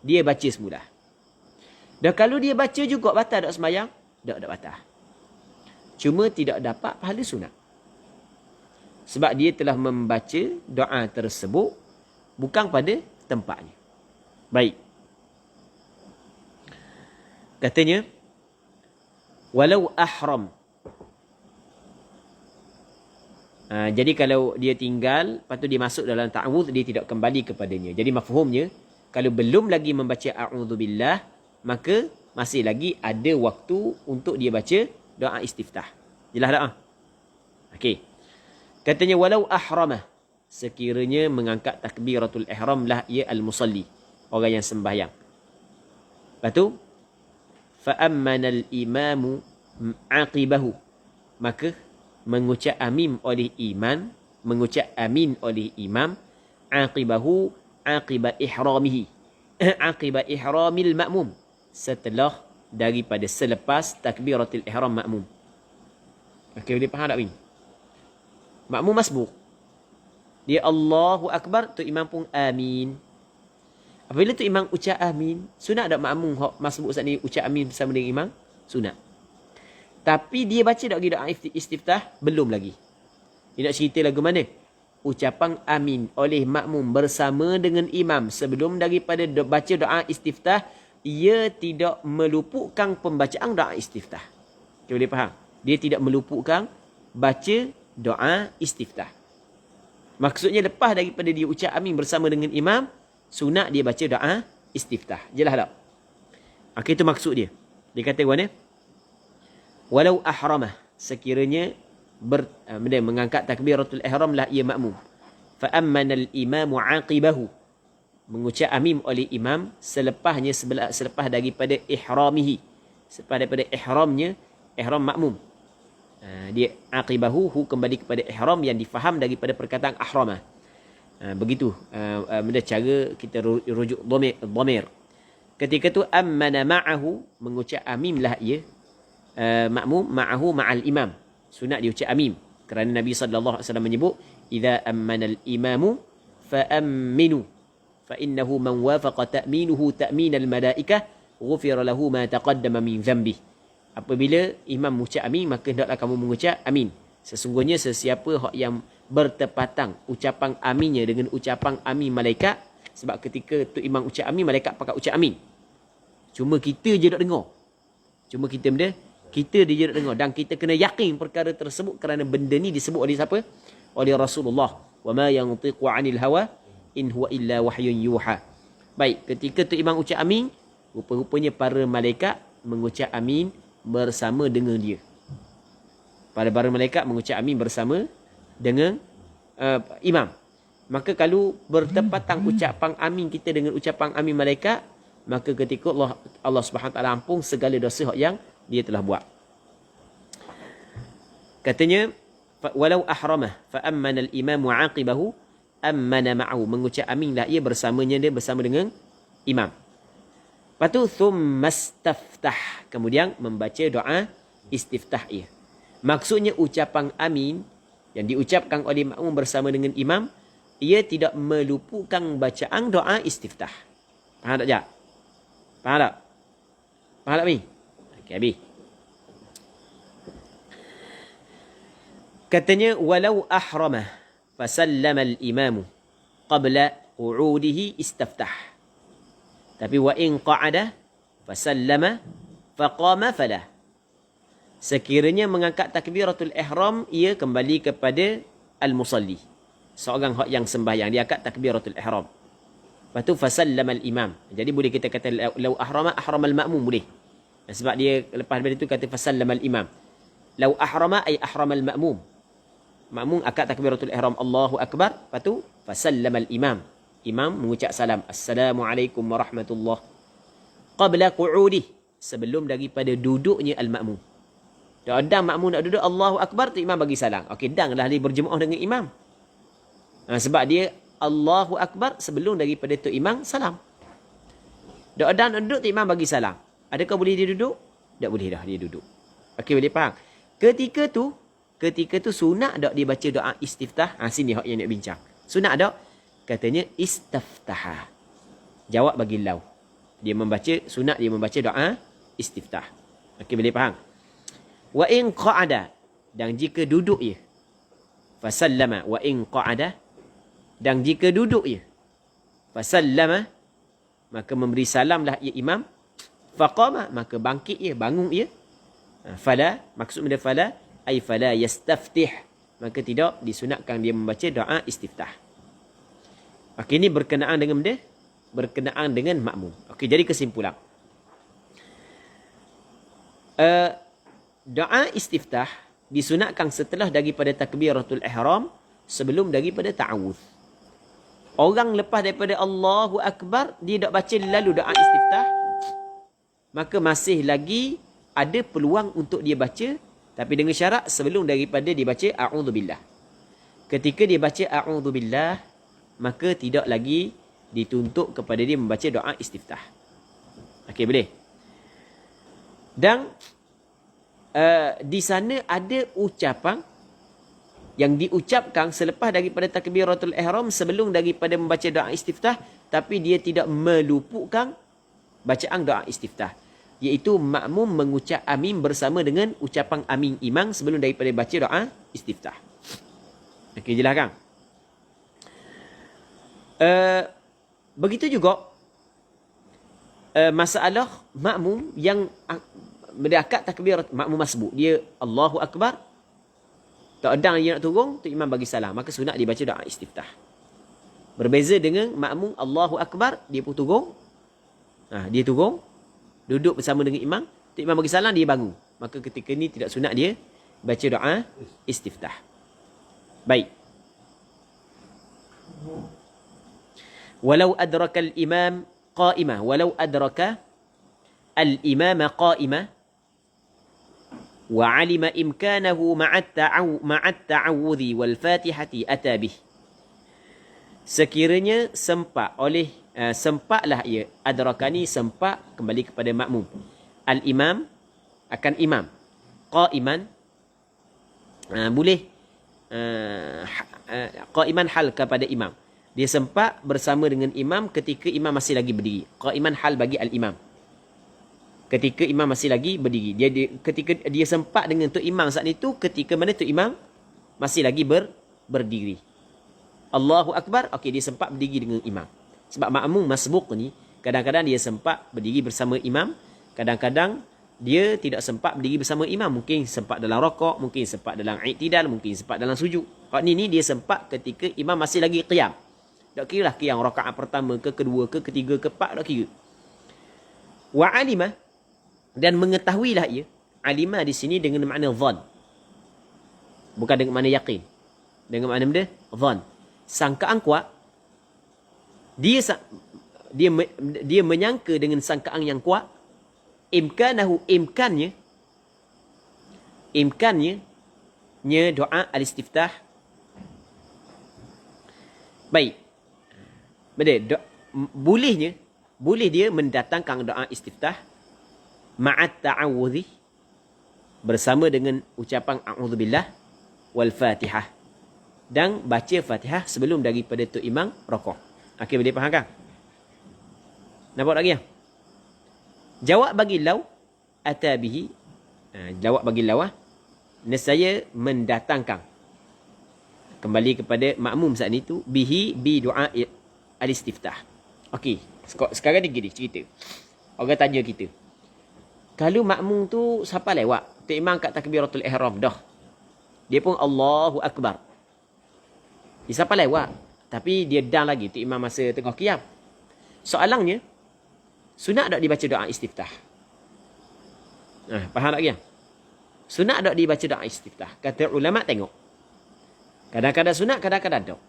dia baca semula. Dan kalau dia baca juga batal tak sembahyang? Tak batal. Cuma tidak dapat pahala sunat. Sebab dia telah membaca doa tersebut bukan pada tempatnya. Baik. Katanya, walau ahram. Jadi kalau dia tinggal, lepas tu dia masuk dalam ta'awudz, dia tidak kembali kepadanya. Jadi mafhumnya, kalau belum lagi membaca a'udzubillah, maka masih lagi ada waktu untuk dia baca doa istiftah. Jelas tak? Okey. Katanya walau ahramah, sekiranya mengangkat takbiratul ihram lah ia al-musalli, orang yang sembahyang. Lepas tu fa ammana al-imamu aqibahu, maka mengucap amin oleh imam aqibahu aqiba ihramihi aqiba ihramil ma'mum, setelah daripada selepas takbiratul ihram makmum. Okey, boleh faham tak ni? Makmum masbuk, dia Allahu Akbar, tu imam pun amin. Apabila tu imam ucap amin, sunat tak makmum masbuk saat ni ucap amin bersama dengan imam? Sunat. Tapi dia baca tak lagi doa istiftah? Belum lagi. Dia nak cerita lagu mana? Ucapan amin oleh makmum bersama dengan imam sebelum daripada baca doa istiftah, ia tidak meluputkan pembacaan doa istiftah. Okay, boleh faham? Dia tidak meluputkan baca doa istiftah. Maksudnya lepas daripada dia ucap amin bersama dengan imam, sunat dia baca doa istiftah. Jelas tak? Okay, itu maksud dia. Dia kata mana? Walau ahramah, sekiranya mengangkat takbiratul ihram lah ia makmum. Fa ammana al-imamu aqibahu, mengucap amin oleh imam selepas daripada ihramihi, selepas daripada ihramnya, ihram makmum. Dia aqibahu, kembali kepada ihram yang difaham daripada perkataan ahramah. Begitu benda cara kita rujuk dhamir. Ketika tu ammana ma'ahu, mengucap amin lah ia makmum ma'ahu ma'al imam. Sunat dia ucap amin kerana Nabi sallallahu alaihi wasallam menyebut idza ammana al-imamu fa amminu fa innahu man wafaqa ta'minuhu ta'min al-malaikah ghufira lahu ma taqaddama min dhanbi. Apabila imam mengucap amin, maka hendaklah kamu mengucap amin. Sesungguhnya sesiapa yang bertepatan ucapan aminnya dengan ucapan amin malaikat, sebab ketika tu imam ucap amin, malaikat pakat ucap amin. Cuma kita je tak dengar. Kita dia tak dengar. Dan kita kena yakin perkara tersebut kerana benda ni disebut oleh siapa? Oleh Rasulullah. Wa ma yantiqu 'anil hawa in huwa illa wahyun yuha. Baik, ketika tu imam ucap amin, rupa-rupanya para malaikat mengucap amin bersama dengan dia. Para malaikat mengucap amin bersama dengan imam. Maka kalau bertepatan ucapan amin kita dengan ucapan amin malaikat, maka ketika Allah Subhanahu taala ampun segala dosa yang dia telah buat. Katanya walau ahramah fa ammana al-imamu 'aqibahu ammana ma'ahu, mengucap amin lah ia bersamanya, dia bersama dengan imam. Lepas tu thummastaftah, kemudian membaca doa istiftah ia. Maksudnya ucapan amin yang diucapkan oleh makmum bersama dengan imam, ia tidak meluputkan bacaan doa istiftah. Faham tak, Jak? Faham tak? Faham tak, Mi? Okey, habis. Katanya walau ahramah fasallama al-imamu qabla qu'udihi istaftah. Tapi wa in qa'ada fasallama faqama falah. Sekiranya mengangkat takbiratul ihram, ia kembali kepada al-musalli, seorang yang sembahyang, dia angkat takbiratul ihram. Lepas tu fasallama al-imam. Jadi boleh kita kata lau ahrama al-ma'mum boleh. Sebab dia lepas daripada itu kata fasallama al-imam. Lau ahrama ay ahrama al-ma'mum. Makmum angkat takbiratul ihram Allahu akbar, lepas tu fasallama al-imam. Imam mengucap salam. Assalamualaikum warahmatullahi. Qabla qu'udih. Sebelum daripada duduknya al-ma'mum. Dan makmum nak duduk, Allahu Akbar, tu imam bagi salam. Okey, danglah dia berjemaah dengan imam. Sebab dia Allahu Akbar sebelum daripada tu imam salam. Dan nak duduk, tu imam bagi salam. Adakah boleh dia duduk? Tak boleh dah dia duduk. Okey, boleh faham? Ketika tu sunat tak dia baca doa istiftah? Sini hak yang nak bincang. Sunat tak? Katanya istaftaha. Jawab bagi lau. Dia membaca, sunat dia membaca doa istiftah. Okey, boleh faham? Wa in qa'ada, dan jika duduk ia. Fasallama wa in qa'ada, dan jika duduk ia. Fasallama, maka memberi salamlah ia imam. Faqama, maka bangkit ia, bangun ia. Fala, maksud benda fala, ay fala yastaftih, maka tidak disunatkan dia membaca doa istiftah. Okey, ini berkenaan dengan benda, berkenaan dengan makmum. Okey, jadi kesimpulan. Doa istiftah disunatkan setelah daripada takbiratul ihram, sebelum daripada ta'awudz. Orang lepas daripada Allahu Akbar, dia tak baca lalu doa istiftah, maka masih lagi ada peluang untuk dia baca, tapi dengan syarat sebelum daripada dia baca a'udzubillah. Ketika dia baca a'udzubillah, maka tidak lagi dituntut kepada dia membaca doa istiftah. Okey, boleh? Dan di sana ada ucapan yang diucapkan selepas daripada takbiratul ihram sebelum daripada membaca doa istiftah, tapi dia tidak meluputkan bacaan doa istiftah, iaitu makmum mengucap amin bersama dengan ucapan amin imam sebelum daripada baca doa istiftah. Okey, jelas kan? Begitu juga masalah makmum yang mendekat takbir, makmum masbuk, dia Allahu Akbar, tak ada yang nak turun, tu imam bagi salam, maka sunat dia baca doa istiftah. Berbeza dengan makmum Allahu Akbar, dia pun turun, dia turun, duduk bersama dengan imam, tu imam bagi salam, dia bangun, maka ketika ni tidak sunat dia baca doa istiftah. Baik. Walau adraka al-imam qa'imah, walau adraka al-imam qa'imah wa 'alima imkanahu ma'at ta'awudhi wal fatihati atabih. Sekiranya sempat oleh sempatlah ia, adrakani sempat kembali kepada makmum, al-imam akan imam, qa'iman boleh qa'iman hal kepada imam, dia sempat bersama dengan imam ketika imam masih lagi berdiri. Qa'iman hal bagi al-imam, ketika imam masih lagi berdiri. Ketika dia sempat dengan tok imam saat itu, ketika mana tok imam masih lagi berdiri. Allahu Akbar, okey, dia sempat berdiri dengan imam. Sebab makmum masbuk ni, kadang-kadang dia sempat berdiri bersama imam, kadang-kadang dia tidak sempat berdiri bersama imam. Mungkin sempat dalam rakaat, mungkin sempat dalam i'tidal, mungkin sempat dalam sujud. Hak ni dia sempat ketika imam masih lagi qiyam. Tak kira lah qiyam rakaat pertama ke, kedua ke, ketiga ke, empat, tak kira. Wa alima, dan mengetahuilah ia. Alima di sini dengan makna dhan, bukan dengan makna yakin. Dengan makna benda dhan, sangkaan kuat. Dia menyangka dengan sangkaan yang kuat. Imkanahu, imkannya doa al-istiftah. Baik. Boleh dia mendatangkan doa istiftah ma'at ta'awudhi, bersama dengan ucapan a'udzubillah wal fatihah, dan baca fatihah sebelum daripada tu imam rakaat. Okey, boleh faham kan? Nampak lagi ya? Jawab bagi lau atabihi, jawab bagi lau nescaya mendatangkan kembali kepada makmum saat itu bihi bi doa al-istiftah. Okey, sekarang ni gini cerita. Orang tanya kita, kalau makmum tu siapa lewat, tu imam kat takbiratul ihram dah, dia pun Allahu Akbar, dia siapa lewat, tapi dia down lagi, tu imam masa tengah qiyam. Soalannya, sunat tak dibaca doa istiftah? Faham tak ya? Sunat tak dibaca doa istiftah? Kata ulama, tengok. Kadang-kadang sunat, kadang-kadang tak.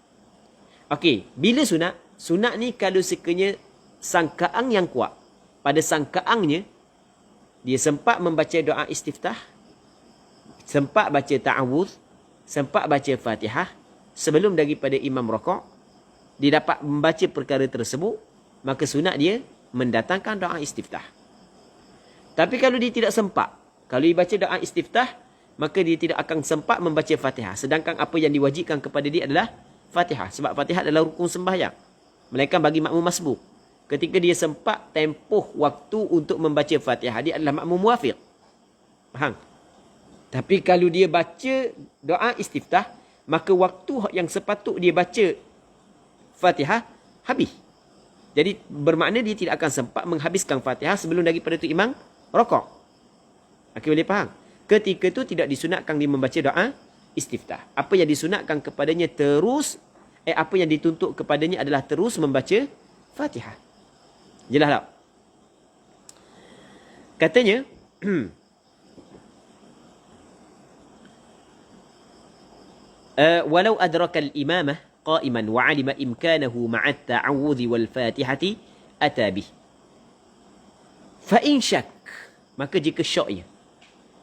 Okey, bila sunat? Sunat ni kalau sekiranya sangkaan yang kuat. Pada sangkaannya, dia sempat membaca doa istiftah, sempat baca ta'awudz, sempat baca Fatihah, sebelum daripada imam rokok, dia dapat membaca perkara tersebut, maka sunat dia mendatangkan doa istiftah. Tapi kalau dia tidak sempat, kalau dia baca doa istiftah, maka dia tidak akan sempat membaca Fatihah. Sedangkan apa yang diwajibkan kepada dia adalah Fatihah. Sebab Fatihah adalah rukun sembahyang. Melainkan bagi makmum masbuk. Ketika dia sempat tempoh waktu untuk membaca Fatihah, dia adalah makmum muwafiq. Faham? Tapi kalau dia baca doa istiftah, maka waktu yang sepatut dia baca Fatihah habis. Jadi bermakna dia tidak akan sempat menghabiskan Fatihah sebelum daripada itu imam rokok. Okey, boleh faham? Ketika itu tidak disunatkan dia membaca doa istiftah. Apa yang disunatkan kepadanya apa yang dituntut kepadanya adalah terus membaca Fatihah. Jelas tak? Katanya, walau adraka al-imamah qa'iman wa 'alima imkanahu ma'a at-ta'awudhi wal Fatihati ata bih. Fa in syak, maka jika syok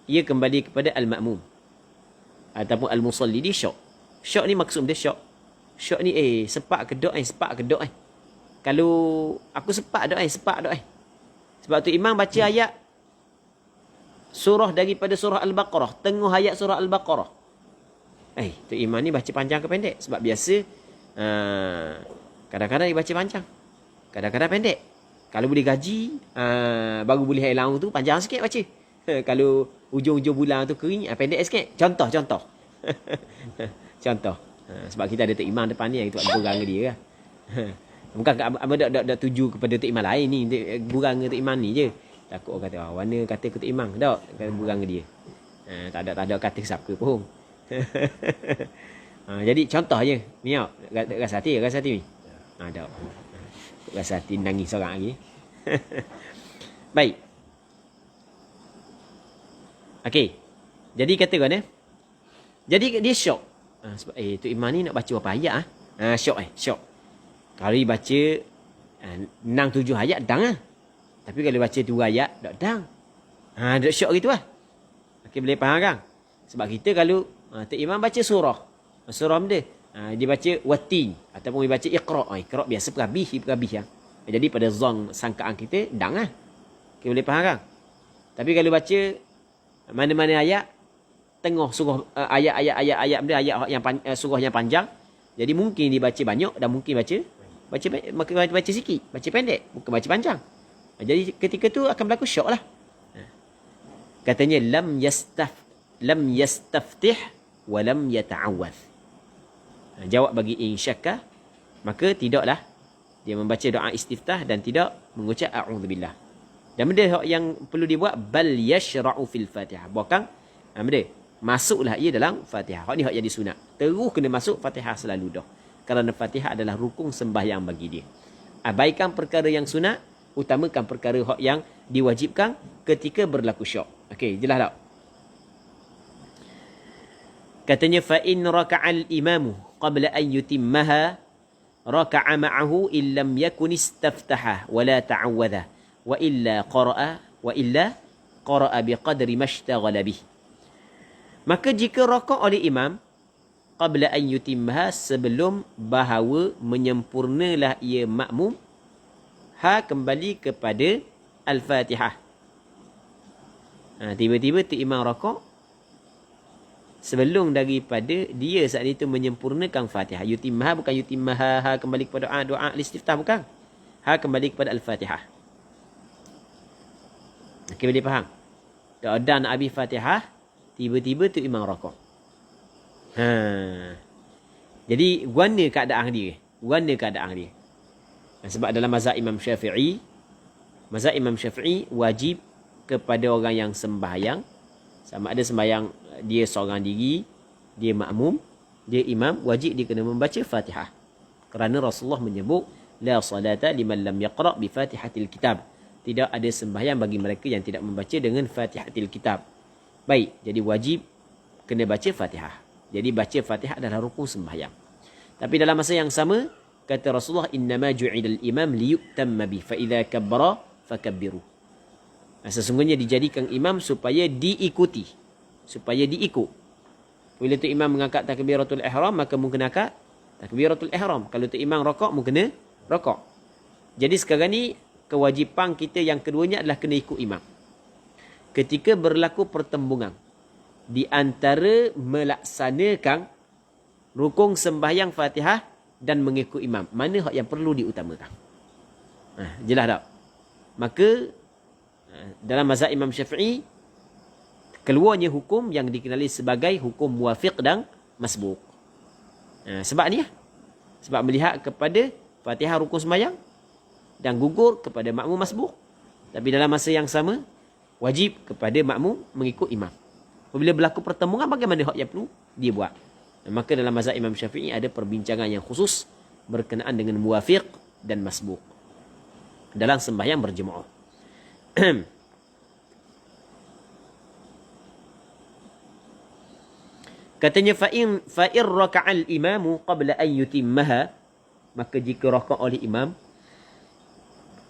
ia kembali kepada al-ma'mum ataupun al-musalli, dia syok. Syok ni maksud dia syok. Syok ni sepak kedok. Kalau aku sepak dok Sebab tu imam baca ayat surah daripada surah Al-Baqarah, tengah ayat surah Al-Baqarah. Tu imam ni baca panjang ke pendek? Sebab biasa kadang-kadang dia baca panjang, kadang-kadang pendek. Kalau boleh gaji, baru boleh hari laung tu panjang sikit baca. Kalau ujung-ujung bulan tu kering, pendek sikit. Contoh. Contoh. Sebab kita ada Tok Imam depan ni yang itu berang dia lah. Bukan tak tuju kepada Tok Imam lain ni, berang Tok Imam ni je. Takut orang kata, mana kata ke Tok Imam? Tak, berang dia. Tak ada kata siapa pun. Jadi contoh je. Ni tau, rasa hati ni. Tak. Rasa hati nangis seorang lagi. Baik. Okey. Jadi kata kan jadi dia syok. Sebab Tok Imam ni nak baca berapa ayat syok. Kalau dia baca 6-7 ayat dang lah. Tapi kalau baca 2 ayat tak dang. Dok syok gitu lah. Okey, boleh faham kan? Sebab kita kalau Tok Imam baca surah dia dia baca watin ataupun dia baca iqra biasa perhabis ya. Jadi pada zon sangkaan kita dang lah. Okey, boleh faham kan? Tapi kalau baca mana-mana ayat tengah surah ayat dia ayat yang surah yang panjang, jadi mungkin dibaca banyak dan mungkin baca sikit, baca pendek, bukan baca panjang. Jadi ketika tu akan berlaku syok lah. Katanya lam yastaftih wa lam yata'awwadh. Jawab bagi in syakka, maka tidaklah dia membaca doa istiftah dan tidak mengucap a'udzubillah. Dan benda yang perlu dibuat bal yashra'u fil Fatihah. Bukan benda masuklah ia dalam Fatihah. Hak ni hak yang disunat. Terus kena masuk Fatihah selalu dah. Kerana Fatihah adalah rukun sembahyang bagi dia. Abaikan perkara yang sunat, utamakan perkara hak yang diwajibkan ketika berlaku syok. Okey, jelas tak? Katanya fa in raka'al imamu qabla an yutimmaha raka'a ma'ahu illam yakun istaftaha wala ta'awwadha wa illa qara'a biqadri mashtaghala bih. Maka jika rakaat oleh imam qabla an yutimmaha, sebelum bahawa menyempurnalah ia makmum, kembali kepada al-Fatihah. Tiba-tiba tu imam rakaat, sebelum daripada dia saat itu menyempurnakan Fatihah. Yutimmaha bukan yutimmaha kembali kepada doa al-istiftah, bukan. Kembali kepada al-Fatihah. Okey, boleh faham? Tak ada nak habis Fatihah, tiba-tiba tu imam rakaat. Jadi guana keadaan dia. Sebab dalam mazhab Imam Syafi'i wajib kepada orang yang sembahyang, sama ada sembahyang dia seorang diri, dia makmum, dia imam, wajib dia kena membaca Fatihah. Kerana Rasulullah menyebut la salata liman lam yaqra bi Fatihatil Kitab. Tidak ada sembahyang bagi mereka yang tidak membaca dengan Fatihatil Kitab. Baik, jadi wajib kena baca Fatihah. Jadi baca Fatihah adalah rukun sembahyang. Tapi dalam masa yang sama, kata Rasulullah, innama ju'ilal imam liyutamma bi fa idza kabbara fakabbiru. Sesungguhnya dijadikan imam supaya diikuti, supaya diikut. Bila tu imam mengangkat takbiratul ihram, maka mu kena angkat takbiratul ihram. Kalau tu imam rokok, mu kena rokok. Jadi sekarang ni kewajipan kita yang keduanya adalah kena ikut imam. Ketika berlaku pertembungan di antara melaksanakan rukun sembahyang Fatihah dan mengikut imam, mana hak yang perlu diutamakan? Jelas tak? Maka dalam mazhab Imam Syafi'i, keluarnya hukum yang dikenali sebagai hukum muwafiq dan masbuq. Sebab ni lah. Sebab melihat kepada Fatihah rukun sembahyang dan gugur kepada makmum masbuq. Tapi dalam masa yang sama, wajib kepada makmum mengikut imam. Apabila berlaku pertemuan, bagaimana hak yang perlu dia buat? Maka dalam mazhab Imam Syafi'i ada perbincangan yang khusus berkenaan dengan muwafiq dan masbuq dalam sembahyang berjemaah. Katanya fa'in raka'al imamu qabla an yutimmaha, maka jika rakaat oleh imam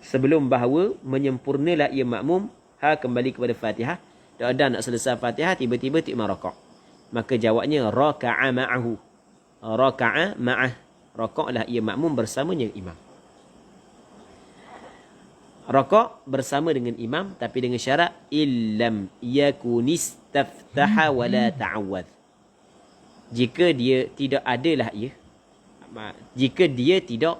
sebelum bahawa menyempurnalah ia makmum kembali kepada Fatihah, dah nak selesai Fatihah, tiba-tiba tu imam rakaat, maka jawabnya raka'a ma'ahu. Raka'a ma'ah, rakaatlah ia makmum bersamanya imam. Rakaat bersama dengan imam, tapi dengan syarat illam yakunistaftaha wala ta'awwadh. Jika dia tidak adalah ia, jika dia tidak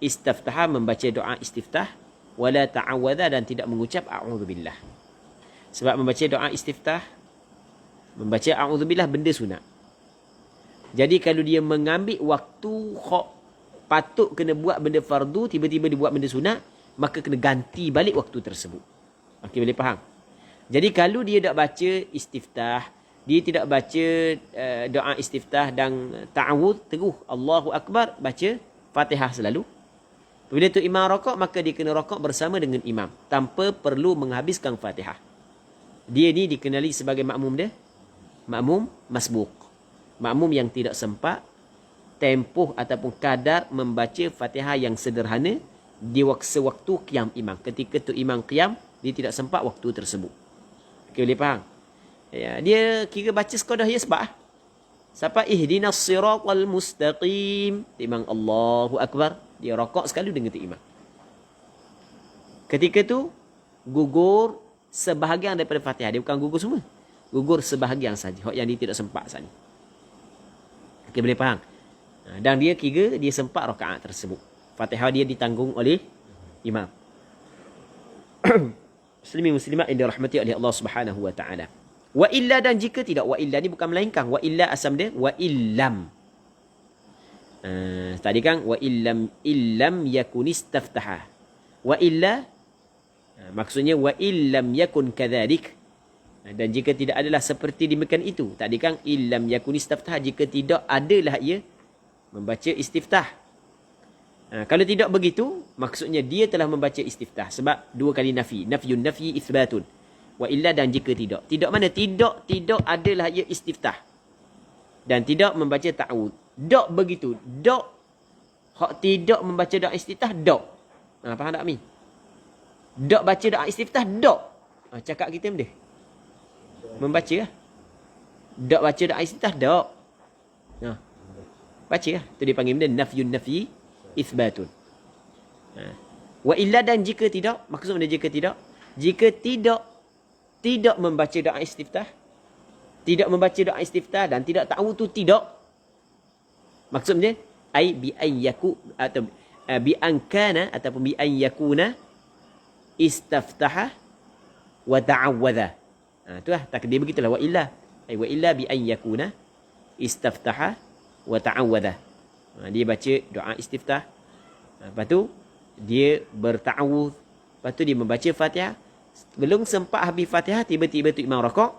istaftaha, membaca doa istiftah, wala ta'awwadha, dan tidak mengucap a'udzubillah. Sebab membaca doa istiftah, membaca a'udzubillah benda sunat. Jadi kalau dia mengambil waktu patut kena buat benda fardu, tiba-tiba dia buat benda sunat, maka kena ganti balik waktu tersebut. Okey, boleh faham? Jadi kalau dia tak baca istiftah, dia tidak baca doa istiftah dan ta'awudz, terus Allahu Akbar, baca Fatihah selalu. Bila tu imam rakaat, maka dia kena rakaat bersama dengan imam tanpa perlu menghabiskan Fatihah. Dia ni dikenali sebagai makmum dia, makmum masbuq. Makmum yang tidak sempat tempoh ataupun kadar membaca Fatihah yang sederhana di sewaktu qiyam imam. Ketika tu imam qiyam, dia tidak sempat waktu tersebut. Okey, boleh faham? Ya, dia kira baca sekadar ya sebab sampai ihdinas siratal mustaqim, imam Allahu Akbar, dia rakaat sekali dengan tu imam. Ketika tu gugur sebahagian daripada Fatihah, dia bukan gugur semua, gugur sebahagian saja, hak yang dia tidak sempat saja. Okey, boleh faham? Dan dia kira dia sempat rakaat tersebut, Fatihah dia ditanggung oleh imam. Muslimin muslimat yang dirahmati oleh Allah Subhanahu wa taala. Wa illa, dan jika tidak, wa illa ni bukan melainkan, wa illa asam dia wa illam. Tadi kan wa illam yakunistaftaha. Wa illa maksudnya wa illam yakun kadzalik. Dan jika tidak adalah seperti demikian itu. Tadi kan illam yakunistaftaha, jika tidak adalah ia membaca istiftah. Kalau tidak begitu, maksudnya dia telah membaca istiftah. Sebab dua kali nafi. Nafyun nafyi itsbatun. Wa illa, dan jika tidak. Tidak mana? Tidak adalah ia istiftah. Dan tidak membaca ta'awud. Dok begitu. Dok. Hak tidak membaca doa istiftah, dok. Faham tak, Amin? Dok baca doa istiftah, dok. Cakap kita benda. Membaca lah. Dok baca doa istiftah, dok. Baca lah. Itu dia panggil benda nafyun nafyi itsbatun. Wa illa, dan jika tidak. Maksudnya jika tidak. Jika tidak membaca doa istiftah, tidak membaca doa istiftah dan tidak tahu tu tidak. Maksudnya ai bi an yaku atau bi an kana ataupun bi an yakuna istaftaha wa ta'awwadha. Itulah takdir begitulah wa illa. Ai wa illa bi an yakuna istaftaha wa ta'awwadha. Dia baca doa istiftah. Lepas tu dia berta'awudz. Lepas tu dia membaca Fatihah. Belum sempat habis Fatihah, tiba-tiba tu imam rakaat.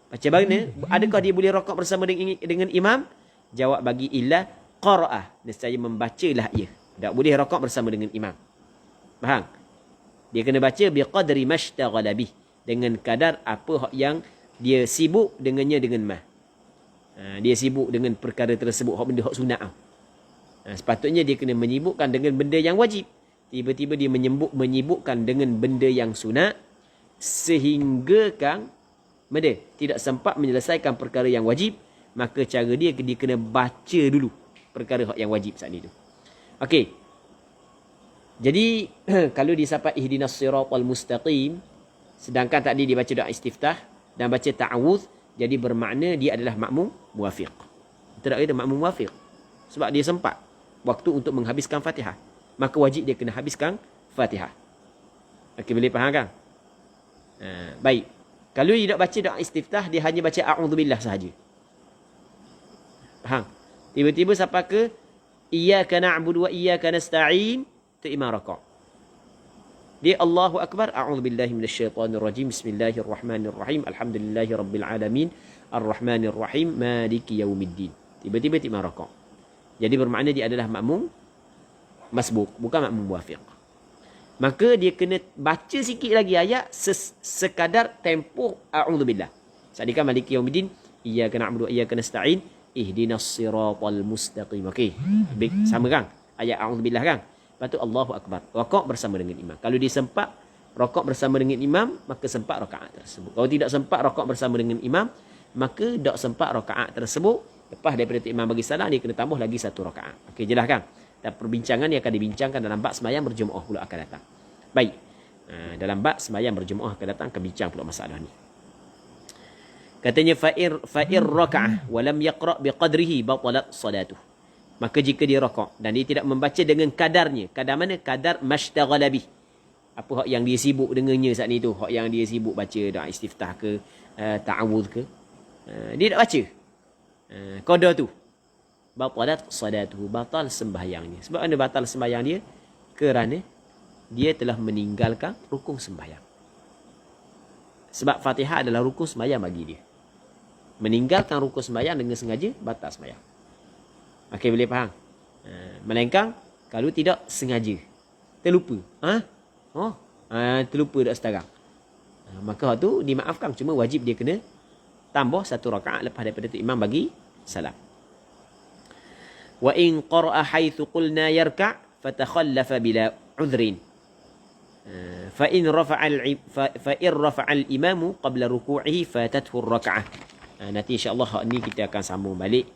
Macam mana? Adakah dia boleh rakaat bersama dengan imam? Jawab bagi illa qara'ah. Nescaya membacalah ia. Tak boleh rakaat bersama dengan imam. Faham? Dia kena baca biqadri mashtaghala bih, dengan kadar apa yang dia sibuk dengannya dengan mah. Dia sibuk dengan perkara tersebut, hak benda hak sunat. Sepatutnya dia kena menyibukkan dengan benda yang wajib. Tiba-tiba dia menyibukkan dengan benda yang sunat sehingga kan tidak sempat menyelesaikan perkara yang wajib, maka cara dia kena baca dulu perkara yang wajib saat itu. Okey. Jadi kalau disapa ihdinas siratal mustaqim, sedangkan tadi dia baca doa istiftah dan baca ta'awudz, jadi bermakna dia adalah makmum muwafiq. Tidak ada makmum muwafiq. Sebab dia sempat waktu untuk menghabiskan Fatihah. Maka wajib dia kena habiskan Fatihah. Okey, boleh faham kan? Baik. Kalau dia tak baca doa istiftah, dia hanya baca a'udzubillah sahaja. Faham? Tiba-tiba sampai ke iyyaka na'budu wa iyyaka nasta'in, tu imam raka'. Dia Allahu Akbar, a'udzubillahi minasyaitonir rajim, bismillahirrahmanirrahim, alhamdulillahirabbil alamin, arrahmanirrahim, maliki yaumiddin. Tiba-tiba imam raka'. Jadi bermakna dia adalah makmum masbuk, bukan makmum muwafiq. Maka dia kena baca sikit lagi ayat sekadar tempoh a'udzubillah. Sadikan maliki yaumiddin, iyyaka na'budu wa iyyaka nasta'in, ihdinas siratal mustaqim. Okey. Sama kan? Ayat a'udzubillah kan? Lepas tu Allahu Akbar. Rakaat bersama dengan imam. Kalau dia sempat rakaat bersama dengan imam, maka sempat rakaat tersebut. Kalau tidak sempat rakaat bersama dengan imam, maka tak sempat rakaat tersebut. Lepas daripada imam bagi salam, dia kena tambah lagi satu rakaat. Okey, jelas kan? Dan perbincangan yang akan dibincangkan dalam bab sembahyang berjemaah pula akan datang. Baik. Dalam bab sembahyang berjemaah akan datang, akan bincang pula masalah ni. Katanya fa'ir raka'ah wa lam yaqra' biqadrihi batalat salatuh. Maka jika dia rakaat dan dia tidak membaca dengan kadarnya. Kadar mana? Kadar mashtaghala bih. Apa hak yang dia sibuk dengannya saat ni tu? Hak yang dia sibuk baca doa istiftah ke, ta'awudz ke. Dia tak baca. Qadar tu. Batalat salatuhu, batal sembahyangnya. Sebab mana batal sembahyang dia? Kerana dia telah meninggalkan rukun sembahyang. Sebab Fatihah adalah rukun sembahyang bagi dia. Meninggalkan rukun sembahyang dengan sengaja, batal sembahyang. Okey, boleh faham? Melainkan kalau tidak sengaja, terlupa. Terlupa dah sekarang. Maka tu dimaafkan, cuma wajib dia kena tambah satu rakaat lepas daripada tu imam bagi salam. Wa in qara'a haitsu qulna yarka' fatakhallafa bila udhrin. Fa in rafa'a al-imamu qabla ruku'ihi fatathu ar-rak'ah. Nanti insya-Allah hak ni kita akan sambung balik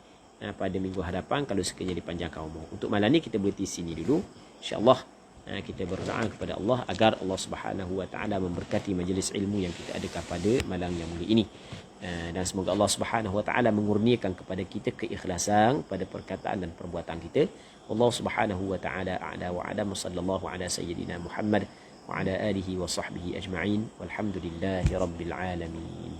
pada minggu hadapan kalau sekiranya dipanjangkan umur. Untuk malam ni kita berhenti sini dulu. InsyaAllah kita berdoa kepada Allah agar Allah Subhanahu Wa Taala memberkati majlis ilmu yang kita adakan pada malam yang mulia ini. Dan semoga Allah Subhanahu Wa Taala mengurniakan kepada kita keikhlasan pada perkataan dan perbuatan kita. Allah Subhanahu Wa Taala a'la wa a'lam, sallallahu ala sayyidina Muhammad wa ala alihi wa sahbihi ajma'in, walhamdulillahi rabbil alamin.